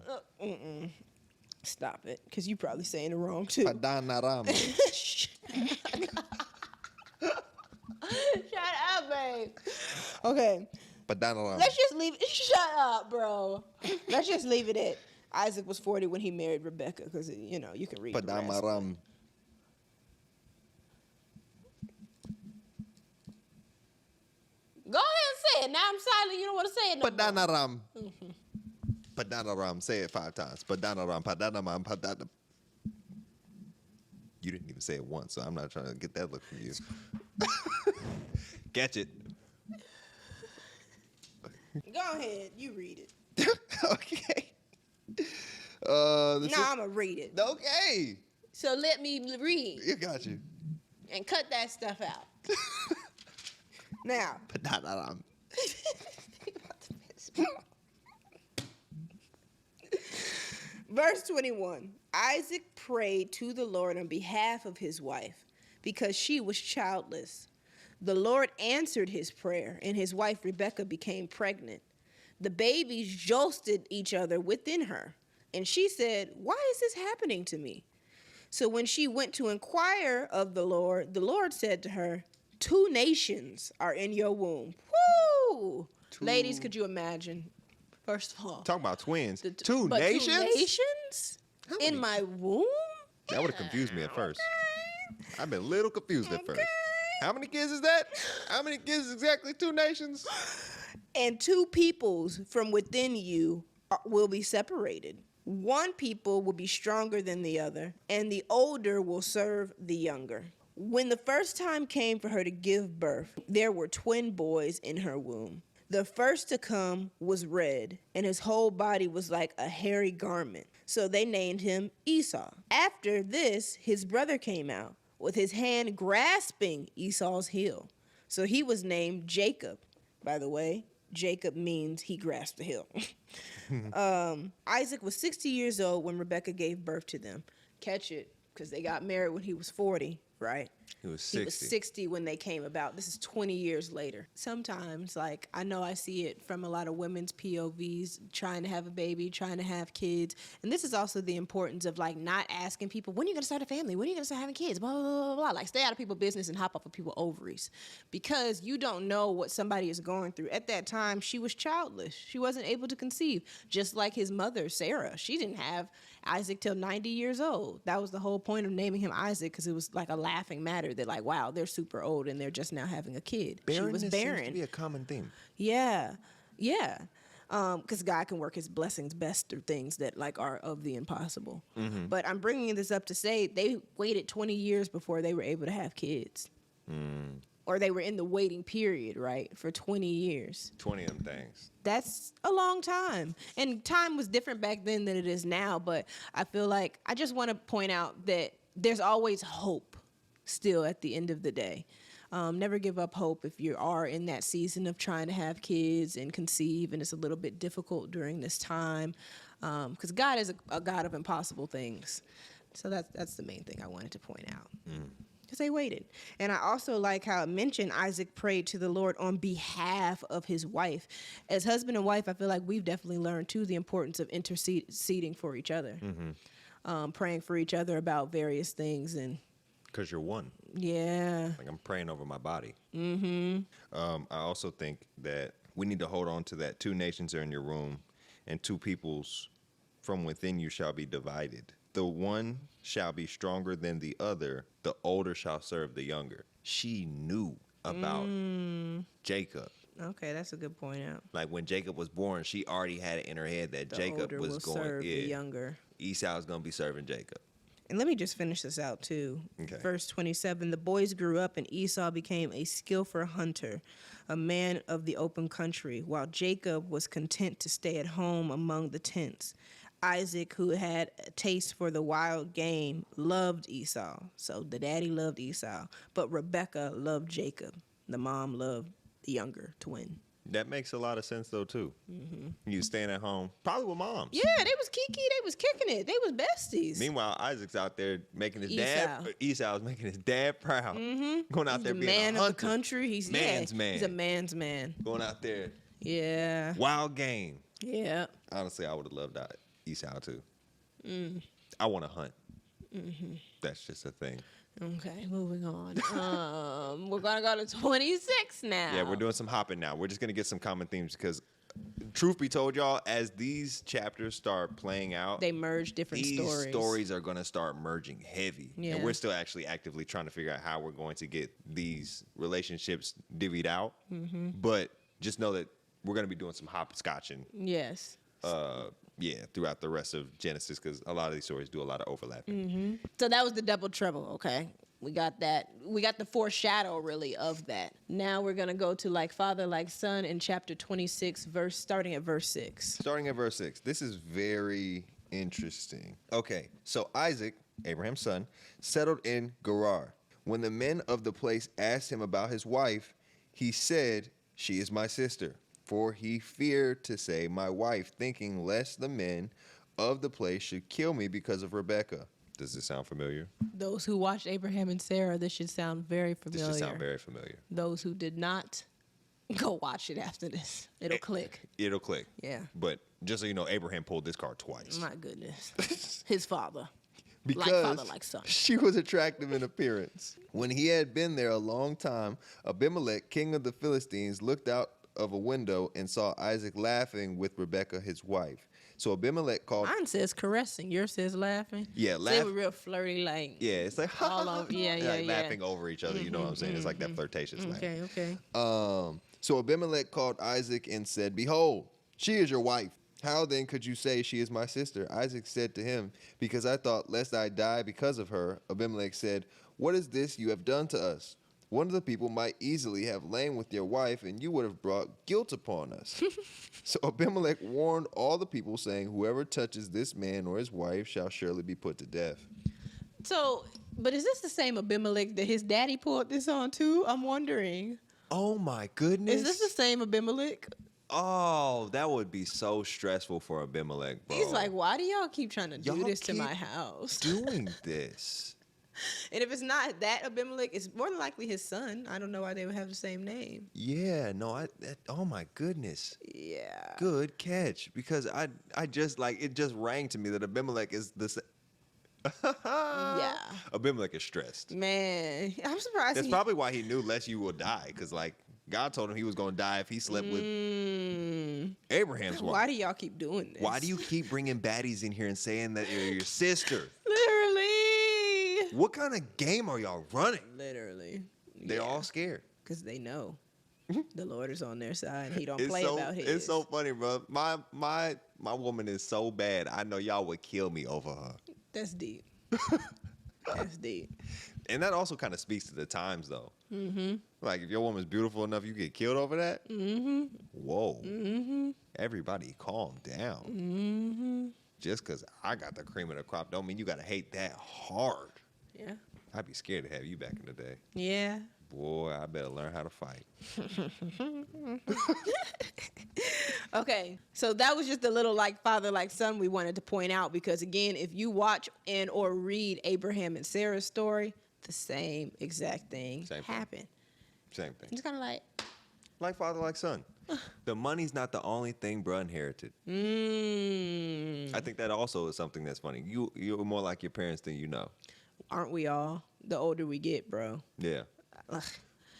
Stop it, because you probably saying it wrong, too. Padan Aram. Shut up, babe. Okay. Padan Aram. Let's just leave it. Shut up, bro. Let's just leave it at Isaac was 40 when he married Rebekah, because, you can read Padan the rest. Aram. Go ahead and say it. ahead. Now I'm silent. You don't want to say it no more. Padanaram. Padanaram. Say it 5 times. Padanaram. Padanaram. Padanaram. You didn't even say it once, so I'm not trying to get that look from you. Catch it. Go ahead. You read it. Okay. I'm going to read it. Okay. So let me read. You got you. And cut that stuff out. Now. Padanaram. Verse 21. Isaac prayed to the Lord on behalf of his wife because she was childless. The Lord answered his prayer, and his wife Rebekah became pregnant. The babies jostled each other within her, and she said, "Why is this happening to me?" So when she went to inquire of the Lord said to her, 2 nations are in your womb. Woo! Ladies, could you imagine? First of all. Talking about twins. 2 nations? 2 nations? In my womb? That would have confused me at first. I've been a little confused at first. How many kids is that? How many kids is exactly 2 nations? And 2 peoples from within you will be separated. One people will be stronger than the other, and the older will serve the younger. When the first time came for her to give birth, there were twin boys in her womb. The first to come was red, and his whole body was like a hairy garment. So they named him Esau. After this, his brother came out, with his hand grasping Esau's heel. So he was named Jacob. By the way, Jacob means he grasped the heel. Isaac was 60 years old when Rebekah gave birth to them. Catch it, because they got married when he was 40, right? He was 60. He was 60 when they came about. This is 20 years later. Sometimes, like, I know I see it from a lot of women's POVs, trying to have a baby, trying to have kids. And this is also the importance of, like, not asking people, when are you going to start a family? When are you going to start having kids? Blah, blah, blah, blah. Like, stay out of people's business and hop off of people's ovaries. Because you don't know what somebody is going through. At that time, she was childless. She wasn't able to conceive. Just like his mother, Sarah. She didn't have Isaac till 90 years old. That was the whole point of naming him Isaac, because it was like a laughing matter that, like, wow, they're super old and they're just now having a kid. Barrenness she was barren. Seems to be a common theme. Yeah. Because God can work his blessings best through things that, like, are of the impossible. Mm-hmm. But I'm bringing this up to say they waited 20 years before they were able to have kids. Or they were in the waiting period, right, for 20 years. 20 of them things. That's a long time. And time was different back then than it is now. But I feel like I just want to point out that there's always hope still at the end of the day. Never give up hope if you are in that season of trying to have kids and conceive, and it's a little bit difficult during this time. Because God is a God of impossible things. So that's the main thing I wanted to point out. Because they waited. And I also like how it mentioned Isaac prayed to the Lord on behalf of his wife. As husband and wife, I feel like we've definitely learned, too, the importance of interceding for each other. Praying for each other about various things. And because you're one. Yeah. Like, I'm praying over my body. I also think that we need to hold on to that 2 nations are in your womb, and 2 peoples from within you shall be divided. The one shall be stronger than the other. The older shall serve the younger. She knew about Jacob. Okay, that's a good point out. Like, when Jacob was born, she already had it in her head that Jacob was going to serve the younger. Esau is going to be serving Jacob. And let me just finish this out, too. Okay. Verse 27, the boys grew up, and Esau became a skillful hunter, a man of the open country, while Jacob was content to stay at home among the tents. Isaac, who had a taste for the wild game, loved Esau. So the daddy loved Esau. But Rebekah loved Jacob. The mom loved the younger twin. That makes a lot of sense, though, too. You staying at home, probably with moms. Yeah, they was kiki. They was kicking it. They was besties. Meanwhile, Isaac's out there making his dad. Esau's making his dad proud. Going out there the being man a hunter. of the country. He's man's man. He's a man's man. Going out there. Yeah. Wild game. Yeah. Honestly, I would have loved Esau, too. I want to hunt. That's just a thing. Okay, moving on. We're going to go to 26 now. Yeah, we're doing some hopping now. We're just going to get some common themes because, truth be told, y'all, as these chapters start playing out, they merge different stories. These stories are going to start merging heavy. Yeah. And we're still actually actively trying to figure out how we're going to get these relationships divvied out. But just know that we're going to be doing some hopscotching. Yes. Throughout the rest of Genesis, because a lot of these stories do a lot of overlapping. Mm-hmm. So that was the double trouble, okay? We got that. We got the foreshadow, really, of that. Now we're going to go to like father, like son in chapter 26, starting at verse 6. Starting at verse 6. This is very interesting. Okay, so Isaac, Abraham's son, settled in Gerar. When the men of the place asked him about his wife, he said, "She is my sister." For he feared to say my wife, thinking lest the men of the place should kill me because of Rebekah. Does this sound familiar? Those who watched Abraham and Sarah, this should sound very familiar. This should sound very familiar. Those who did not, go watch it after this. It'll click. It'll click. Yeah. But just so you know, Abraham pulled this card twice. My goodness. His father. Because like father, like son. She was attractive in appearance. When he had been there a long time, Abimelech, king of the Philistines, looked out of a window and saw Isaac laughing with Rebekah, his wife. So Abimelech called. Mine says caressing. Yours says laughing. Yeah, laughing. They were real flirty, like. Yeah, it's like all over. Yeah. Laughing over each other. You know what I'm saying? It's like that flirtatious laugh. Okay. So Abimelech called Isaac and said, "Behold, she is your wife. How then could you say she is my sister?" Isaac said to him, "Because I thought lest I die because of her." Abimelech said, "What is this you have done to us? One of the people might easily have lain with your wife, and you would have brought guilt upon us." So Abimelech warned all the people, saying, "Whoever touches this man or his wife shall surely be put to death." So, but is this the same Abimelech that his daddy pulled this on too? I'm wondering. Oh my goodness. Is this the same Abimelech? Oh, that would be so stressful for Abimelech, bro. He's like, why do y'all keep trying to do this to my house? Doing this. And if it's not that Abimelech, it's more than likely his son. I don't know why they would have the same name. Yeah, no, oh my goodness. Yeah. Good catch. Because I just like, it just rang to me that Abimelech is the same. Yeah. Abimelech is stressed. Man, I'm surprised. That's probably why he knew lest you will die. Because like, God told him he was going to die if he slept with Abraham's wife. Why do y'all keep doing this? Why do you keep bringing baddies in here and saying that you're your sister? Literally. What kind of game are y'all running? Literally. They're all scared. Because they know the Lord is on their side. He don't play about his. It's so funny, bro. My woman is so bad. I know y'all would kill me over her. That's deep. That's deep. And that also kind of speaks to the times, though. Mm-hmm. Like, if your woman's beautiful enough, you get killed over that? Mm-hmm. Whoa. Mm-hmm. Everybody calm down. Mm-hmm. Just because I got the cream of the crop don't mean you got to hate that hard. Yeah. I'd be scared to have you back in the day. Yeah. Boy, I better learn how to fight. Okay, so that was just a little like father, like son we wanted to point out because, again, if you watch and or read Abraham and Sarah's story, the same exact thing happened. Same thing. It's kind of like father, like son. The money's not the only thing bruh inherited. I think that also is something that's funny. You're more like your parents than you know. Aren't we all? The older we get, bro. Yeah. Ugh.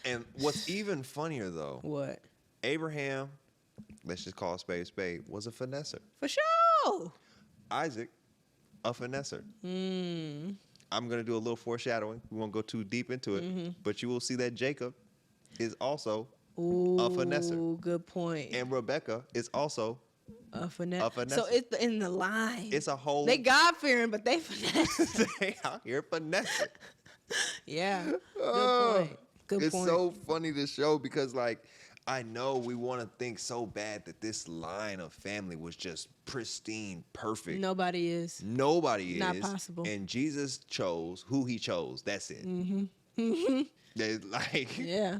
And what's even funnier, though. What? Abraham, let's just call a spade, was a finesser. For sure. Isaac, a finesser. I'm going to do a little foreshadowing. We won't go too deep into it. But you will see that Jacob is also a finesser. Good point. And Rebekah is also a finesser. So it's in the line. It's a whole... They God-fearing, but they finesse. They out here finessing. Yeah. Good point. It's so funny to show because, like, I know we want to think so bad that this line of family was just pristine, perfect. Nobody is. Nobody is. Not possible. And Jesus chose who he chose. That's it. There's like, yeah.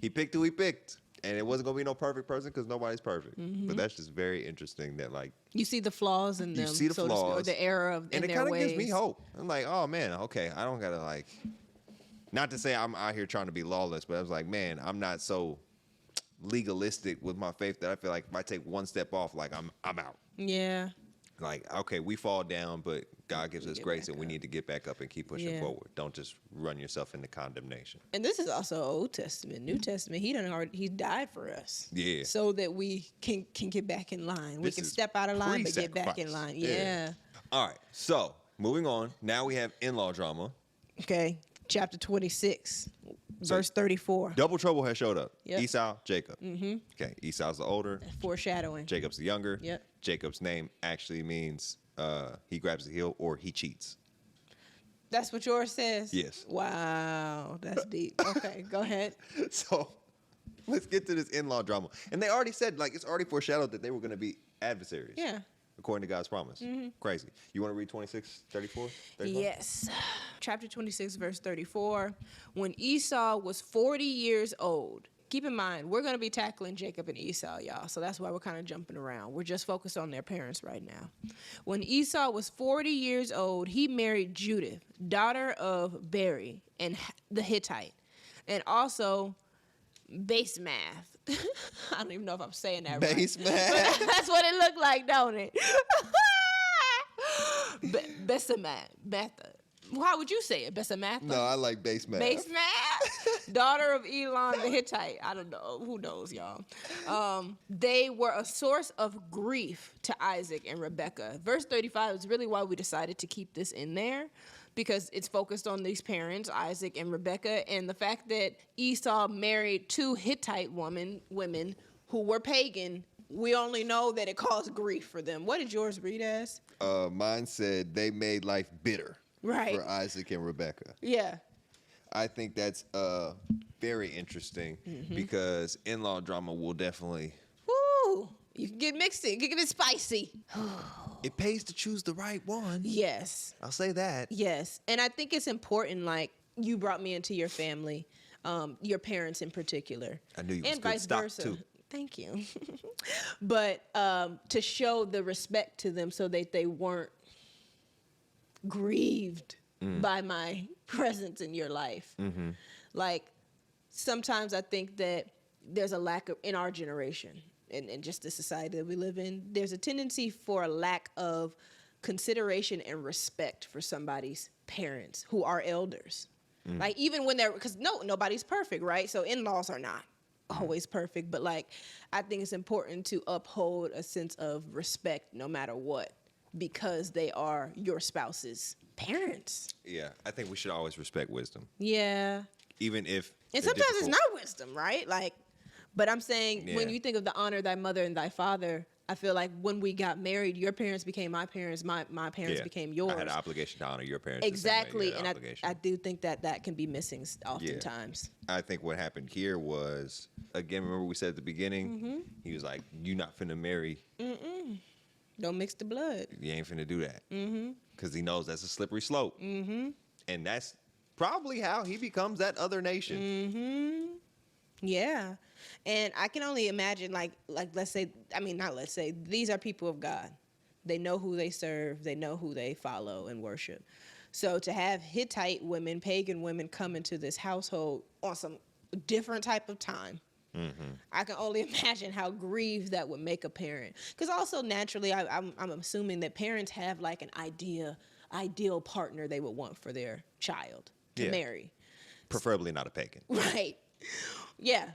He picked who he picked. And it wasn't going to be no perfect person because nobody's perfect. But that's just very interesting that, like... You see the flaws in them. You see the flaws. Or the error of in their ways. And it kind of gives me hope. I'm like, oh, man, okay, I don't got to, like... Not to say I'm out here trying to be lawless, but I was like, man, I'm not so legalistic with my faith that I feel like if I take one step off, like, I'm out. Yeah. Like, okay, we fall down, but God gives us grace and we need to get back up and keep pushing forward. Don't just run yourself into condemnation. And this is also Old Testament. New Testament, he died for us. Yeah. So that we can get back in line. We can step out of line but get back in line. Yeah. All right. So, moving on. Now we have in-law drama. Okay. Chapter 26. verse 34. Double trouble has showed up. Yep. Esau, Jacob. Okay, Esau's the older. Foreshadowing. Jacob's the younger. Yep. Jacob's name actually means he grabs the heel or he cheats. That's what yours says? Yes. Wow, that's deep. Okay, go ahead. So let's get to this in-law drama. And they already said, like, it's already foreshadowed that they were going to be adversaries. Yeah. According to God's promise. Crazy. You want to read 26, 34? Yes. Chapter 26, verse 34. When Esau was 40 years old. Keep in mind, we're going to be tackling Jacob and Esau, y'all. So that's why we're kind of jumping around. We're just focused on their parents right now. When Esau was 40 years old, he married Judith, daughter of Beri and the Hittite. And also, base math. I don't even know if I'm saying that right. Base math? But that's what it looked like, don't it? Besamat. How would you say it? Besamatha? No, I like base math. Base math? Daughter of Elon the Hittite. I don't know. Who knows, y'all? They were a source of grief to Isaac and Rebekah. Verse 35 is really why we decided to keep this in there, because it's focused on these parents, Isaac and Rebekah, and the fact that Esau married two Hittite women who were pagan. We only know that it caused grief for them. What did yours read as? Mine said they made life bitter. Right. For Isaac and Rebekah. Yeah. I think that's Very interesting because in-law drama will definitely... Woo! You can get mixed in. You can get it spicy. It pays to choose the right one. Yes. I'll say that. Yes. And I think it's important, like, you brought me into your family, your parents in particular. I knew you was and good vice stock, versa. too. Thank you. But to show the respect to them so that they weren't grieved by my presence in your life. Like, sometimes I think that there's a lack of, in our generation and just the society that we live in, there's a tendency for a lack of consideration and respect for somebody's parents who are elders. Like, even when they're, because nobody's perfect, right? So in-laws are not always perfect, but like, I think it's important to uphold a sense of respect no matter what, because they are your spouse's parents. Yeah, I think we should always respect wisdom. Yeah. Even if... And sometimes it's not wisdom, right? Like, but I'm saying when you think of the honor thy mother and thy father, I feel like when we got married, your parents became my parents, my parents became yours. I had an obligation to honor your parents. Exactly, and I do think that can be missing oftentimes. Yeah. I think what happened here was, again, remember we said at the beginning, he was like, you not finna marry. Don't mix the blood. You ain't finna do that. Because he knows that's a slippery slope. And that's probably how he becomes that other nation. Yeah. And I can only imagine, like let's say, these are people of God. They know who they serve. They know who they follow and worship. So to have Hittite women, pagan women come into this household on some different type of time, I can only imagine how grieved that would make a parent. Because also naturally, I'm assuming that parents have like an ideal partner they would want for their child to marry. Preferably not a pagan. Right. Yeah.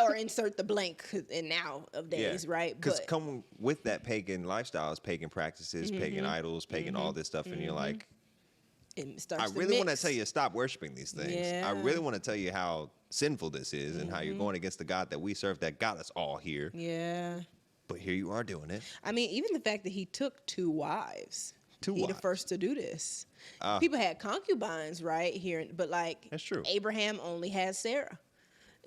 Or insert the blank in nowadays, right? Because come with that pagan lifestyle is pagan practices, pagan idols, pagan all this stuff, and you're like, I really want to tell you to stop worshiping these things. Yeah. I really want to tell you how sinful this is and how you're going against the God that we serve that got us all here. Yeah. But here you are doing it. I mean, even the fact that he took two wives. He the first to do this. People had concubines, right? Here, but like, that's true. Abraham only had Sarah.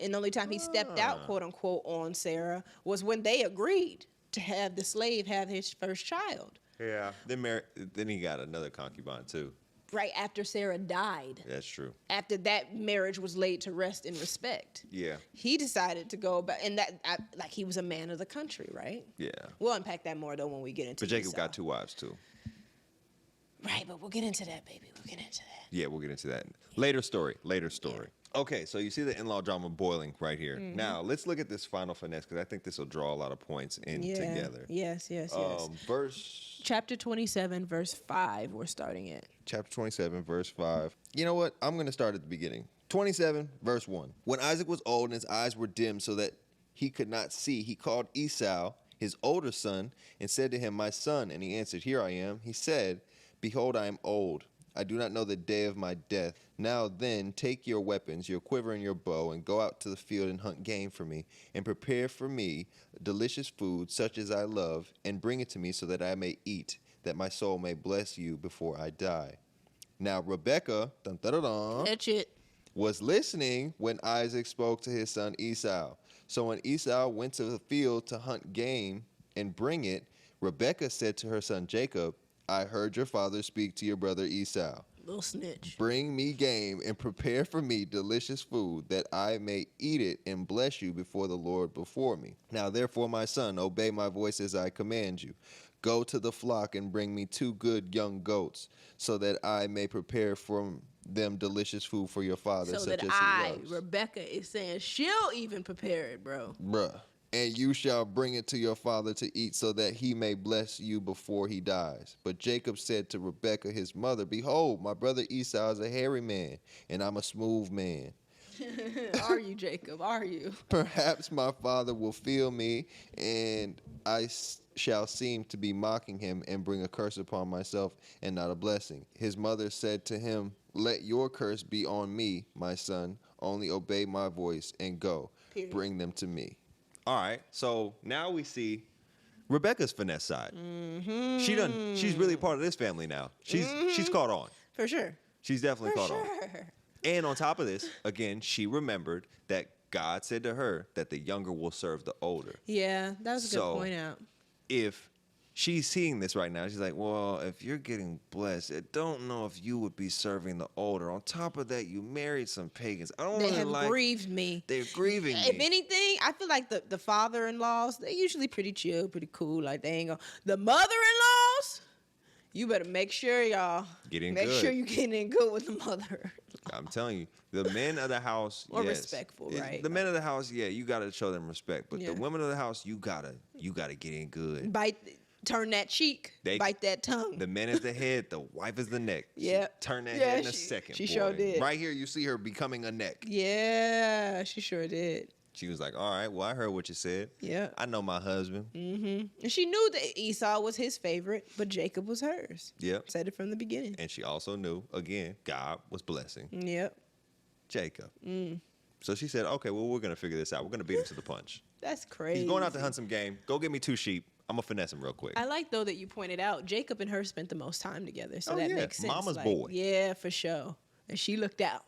And the only time he stepped out, quote unquote, on Sarah was when they agreed to have the slave have his first child. Yeah. Then he got another concubine too. Right after Sarah died. That's true. After that marriage was laid to rest in respect. Yeah. He decided to go back, and like he was a man of the country, right? Yeah. We'll unpack that more though when we get into. But Jacob Esau. got two wives too. Right, but we'll get into that, baby. We'll get into that. Yeah, we'll get into that. Later story. Yeah. Okay, so you see the in-law drama boiling right here. Now, let's look at this final finesse, because I think this will draw a lot of points in together. Yes. Chapter 27, verse 5, we're starting at. Chapter 27, verse 5. You know what? I'm going to start at the beginning. 27, verse 1. When Isaac was old and his eyes were dim so that he could not see, he called Esau, his older son, and said to him, "My son." And he answered, "Here I am." He said, "Behold, I am old. I do not know the day of my death. Now then, take your weapons, your quiver and your bow, and go out to the field and hunt game for me, and prepare for me delicious food such as I love, and bring it to me so that I may eat, that my soul may bless you before I die. Now Rebekah, That's it. was listening when Isaac spoke to his son Esau. So when Esau went to the field to hunt game and bring it, Rebekah said to her son Jacob, I heard your father speak to your brother Esau. Little snitch. Bring me game and prepare for me delicious food, that I may eat it and bless you before the Lord before me. Now therefore, my son, obey my voice as I command you. Go to the flock and bring me 2 good young goats, so that I may prepare for them delicious food for your father, So such that as he loves. Rebekah, is saying she'll even prepare it, bro. Bruh. And you shall bring it to your father to eat, so that he may bless you before he dies. But Jacob said to Rebekah his mother, Behold, my brother Esau is a hairy man, and I'm a smooth man. Are you, Jacob? Are you? Perhaps my father will feel me, and I shall seem to be mocking him, and bring a curse upon myself, and not a blessing. His mother said to him, Let your curse be on me, my son. Only obey my voice and go. Period. Bring them to me. All right, so now we see Rebekah's finesse side. Mm-hmm. She's really part of this family now. She's caught on. For sure. She's definitely caught on. Sure. And on top of this, again, she remembered that God said to her that the younger will serve the older. Yeah, that was a good point out. If she's seeing this right now, she's like, well, if you're getting blessed, I don't know if you would be serving the older. On top of that, you married some pagans. I don't They really have like. grieved me. They're grieving me. If anything, I feel like the father-in-laws, they're usually pretty chill, pretty cool. Like they ain't gonna. The mother-in-laws, you better make sure y'all make good. sure you getting in good with the mother. I'm telling you, the men of the house, Or yes. respectful, right? The men of the house, yeah, you gotta show them respect. But Yeah. the women of the house, you gotta get in good. Turn that cheek, bite that tongue. The man is the head, the wife is the neck. Yeah. Turn that Yeah, head in a she- second. she boy. sure did. Right here, you see her becoming a neck. Yeah, she sure did. She was like, all right, well, I heard what you said. Yeah. I know my husband. And she knew that Esau was his favorite, but Jacob was hers. Yep. Said it from the beginning. And she also knew, again, God was blessing Yep. Jacob. So she said, okay, well, we're going to figure this out. We're going to beat him to the punch. That's crazy. He's going out to hunt some game. Go get me 2 sheep. I'm going to finesse him real quick. I like, though, that you pointed out Jacob and her spent the most time together. So Oh, that yeah. makes sense. Mama's Like, boy. Yeah, for sure. And she looked out.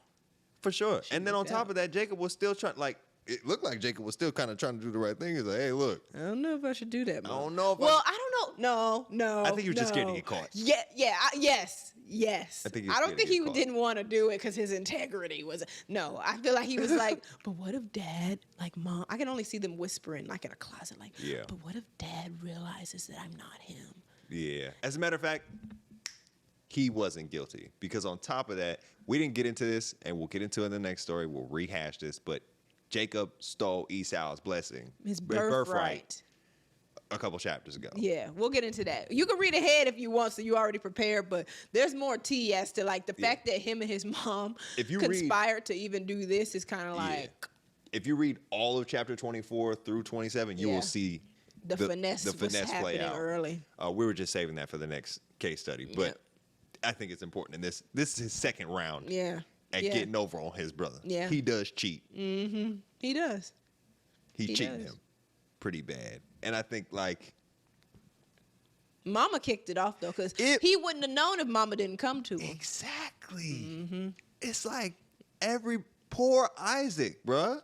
For sure. And then on looked top out. of that, Jacob was still trying, like, It looked like Jacob was still kind of trying to do the right thing. He's like, hey, look. I don't know if I should do that, Mom. I don't know if Well, I don't know. No. I think he was just scared to no. get caught. Yeah, yes. I think he was I don't scared think to he get caught. didn't want to do it because his integrity was. No, I feel like he was like, but what if Dad, like Mom, I can only see them whispering like in a closet, like, Yeah. but what if Dad realizes that I'm not him? Yeah. As a matter of fact, he wasn't guilty. Because on top of that, we didn't get into this, and we'll get into it in the next story. We'll rehash this. But Jacob stole Esau's blessing. His birthright. A couple chapters ago. Yeah, we'll get into that. You can read ahead if you want, so you already prepared. But there's more tea as to like the fact that him and his mom If you conspired to even do this is kind of like If you read all of chapter 24 through 27, you Yeah. will see the finesse was play happening out early. We were just saving that for the next case study, but Yep. I think it's important. And this is his second round Yeah, at yeah. getting over on his brother. Yeah. He does cheat. He does. He's He cheating does. him pretty bad. And I think like Mama kicked it off though, because he wouldn't have known if Mama didn't come to him. exactly. It's like every poor Isaac, bruh.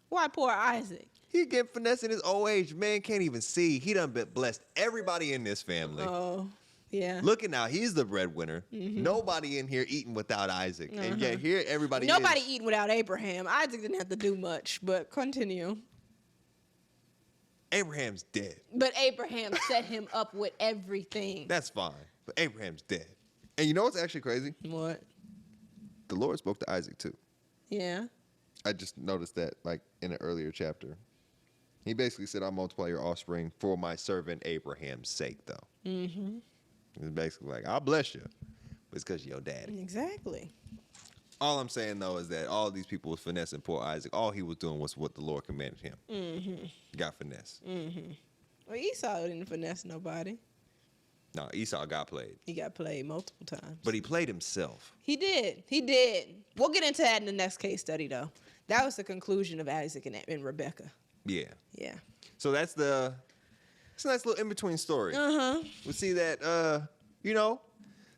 Why poor Isaac? He get finessed in his old age. Man can't even see. He done been blessed everybody in this family. Oh, yeah. Looking now, he's the breadwinner. Nobody in here eating without Isaac. And yet here everybody Nobody is. eating without Abraham. Isaac didn't have to do much, but continue. Abraham's dead. But Abraham set him up with everything. That's fine. But Abraham's dead. And you know what's actually crazy? What? The Lord spoke to Isaac too. Yeah. I just noticed that like in an earlier chapter. He basically said, I'll multiply your offspring. For my servant Abraham's sake, though. Mm-hmm. It's basically like, I'll bless you. But it's because you're your daddy. Exactly. All I'm saying, though, is that all these people was finessing poor Isaac. All he was doing was what the Lord commanded him. He got finesse. Well, Esau didn't finesse nobody. No, Esau got played. He got played multiple times. But he played himself. He did. We'll get into that in the next case study, though. That was the conclusion of Isaac and Rebekah. Yeah. Yeah. So it's a nice little in-between story. We see that,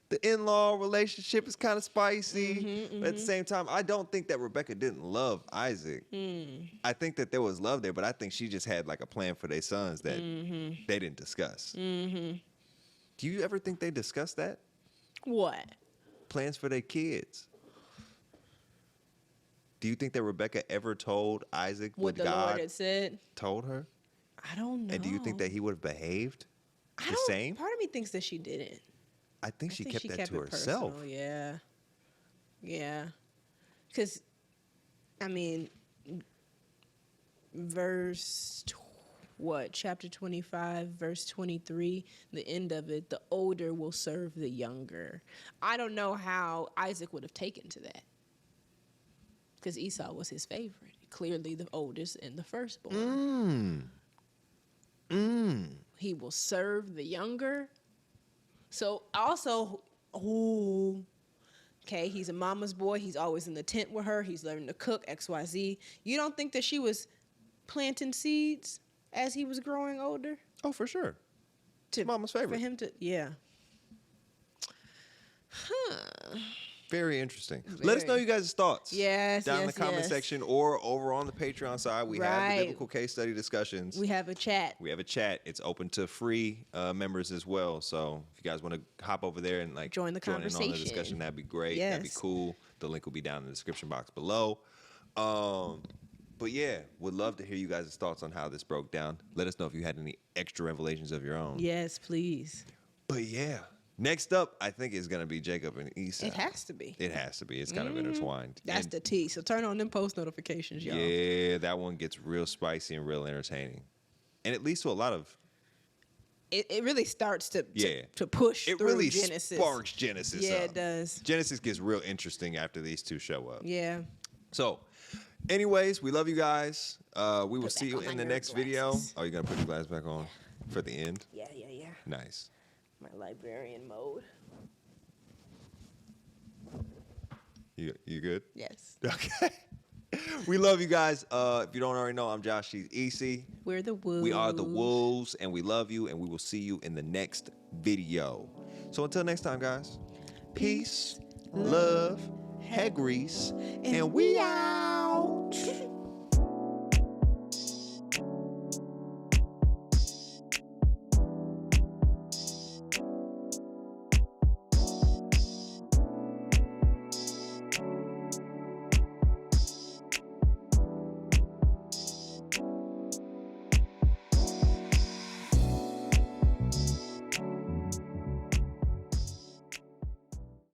the in-law relationship is kind of spicy. But at the same time, I don't think that Rebekah didn't love Isaac. I think that there was love there, but I think she just had like a plan for their sons that they didn't discuss. Do you ever think they discussed that? What? Plans for their kids. Do you think that Rebekah ever told Isaac what the God Lord had said? Told her? I don't know. And do you think that he would have behaved the same? Part of me thinks that she didn't. I think she kept that to herself. Personal. Yeah. Yeah. Because, chapter 25, verse 23, the end of it, the older will serve the younger. I don't know how Isaac would have taken to that. Because Esau was his favorite. Clearly the oldest and the firstborn. He will serve the younger. So also, he's a mama's boy. He's always in the tent with her. He's learning to cook, XYZ. You don't think that she was planting seeds as he was growing older? Oh, for sure. Mama's favorite. For him to, yeah. Very interesting. Let us know you guys' thoughts. Yes, down in the comment section or over on the Patreon side. We have the biblical case study discussions. We have a chat. It's open to free members as well. So if you guys want to hop over there and join the conversation, in on the discussion, that'd be great. Yes. That'd be cool. The link will be down in the description box below. But yeah, would love to hear you guys' thoughts on how this broke down. Let us know if you had any extra revelations of your own. Yes, please. But yeah. Next up, I think is going to be Jacob and Esau. It has to be. It's kind of intertwined. That's the tea. So turn on them post notifications, y'all. Yeah, that one gets real spicy and real entertaining. And it leads to a lot of... It really starts to push through really Genesis. Sparks Genesis Yeah, up. it does. Genesis gets real interesting after these two show up. Yeah. So, anyways, we love you guys. We will see you in the next video. Oh, you're going to put your glass back on for the end? Yeah. Nice. My librarian mode. You good? Yes. Okay. We love you guys. If you don't already know, I'm Josh. She's Isi. We're the Wolves. We are the Wolves, and we love you, and we will see you in the next video. So until next time, guys, peace, love, hair grease, and we out.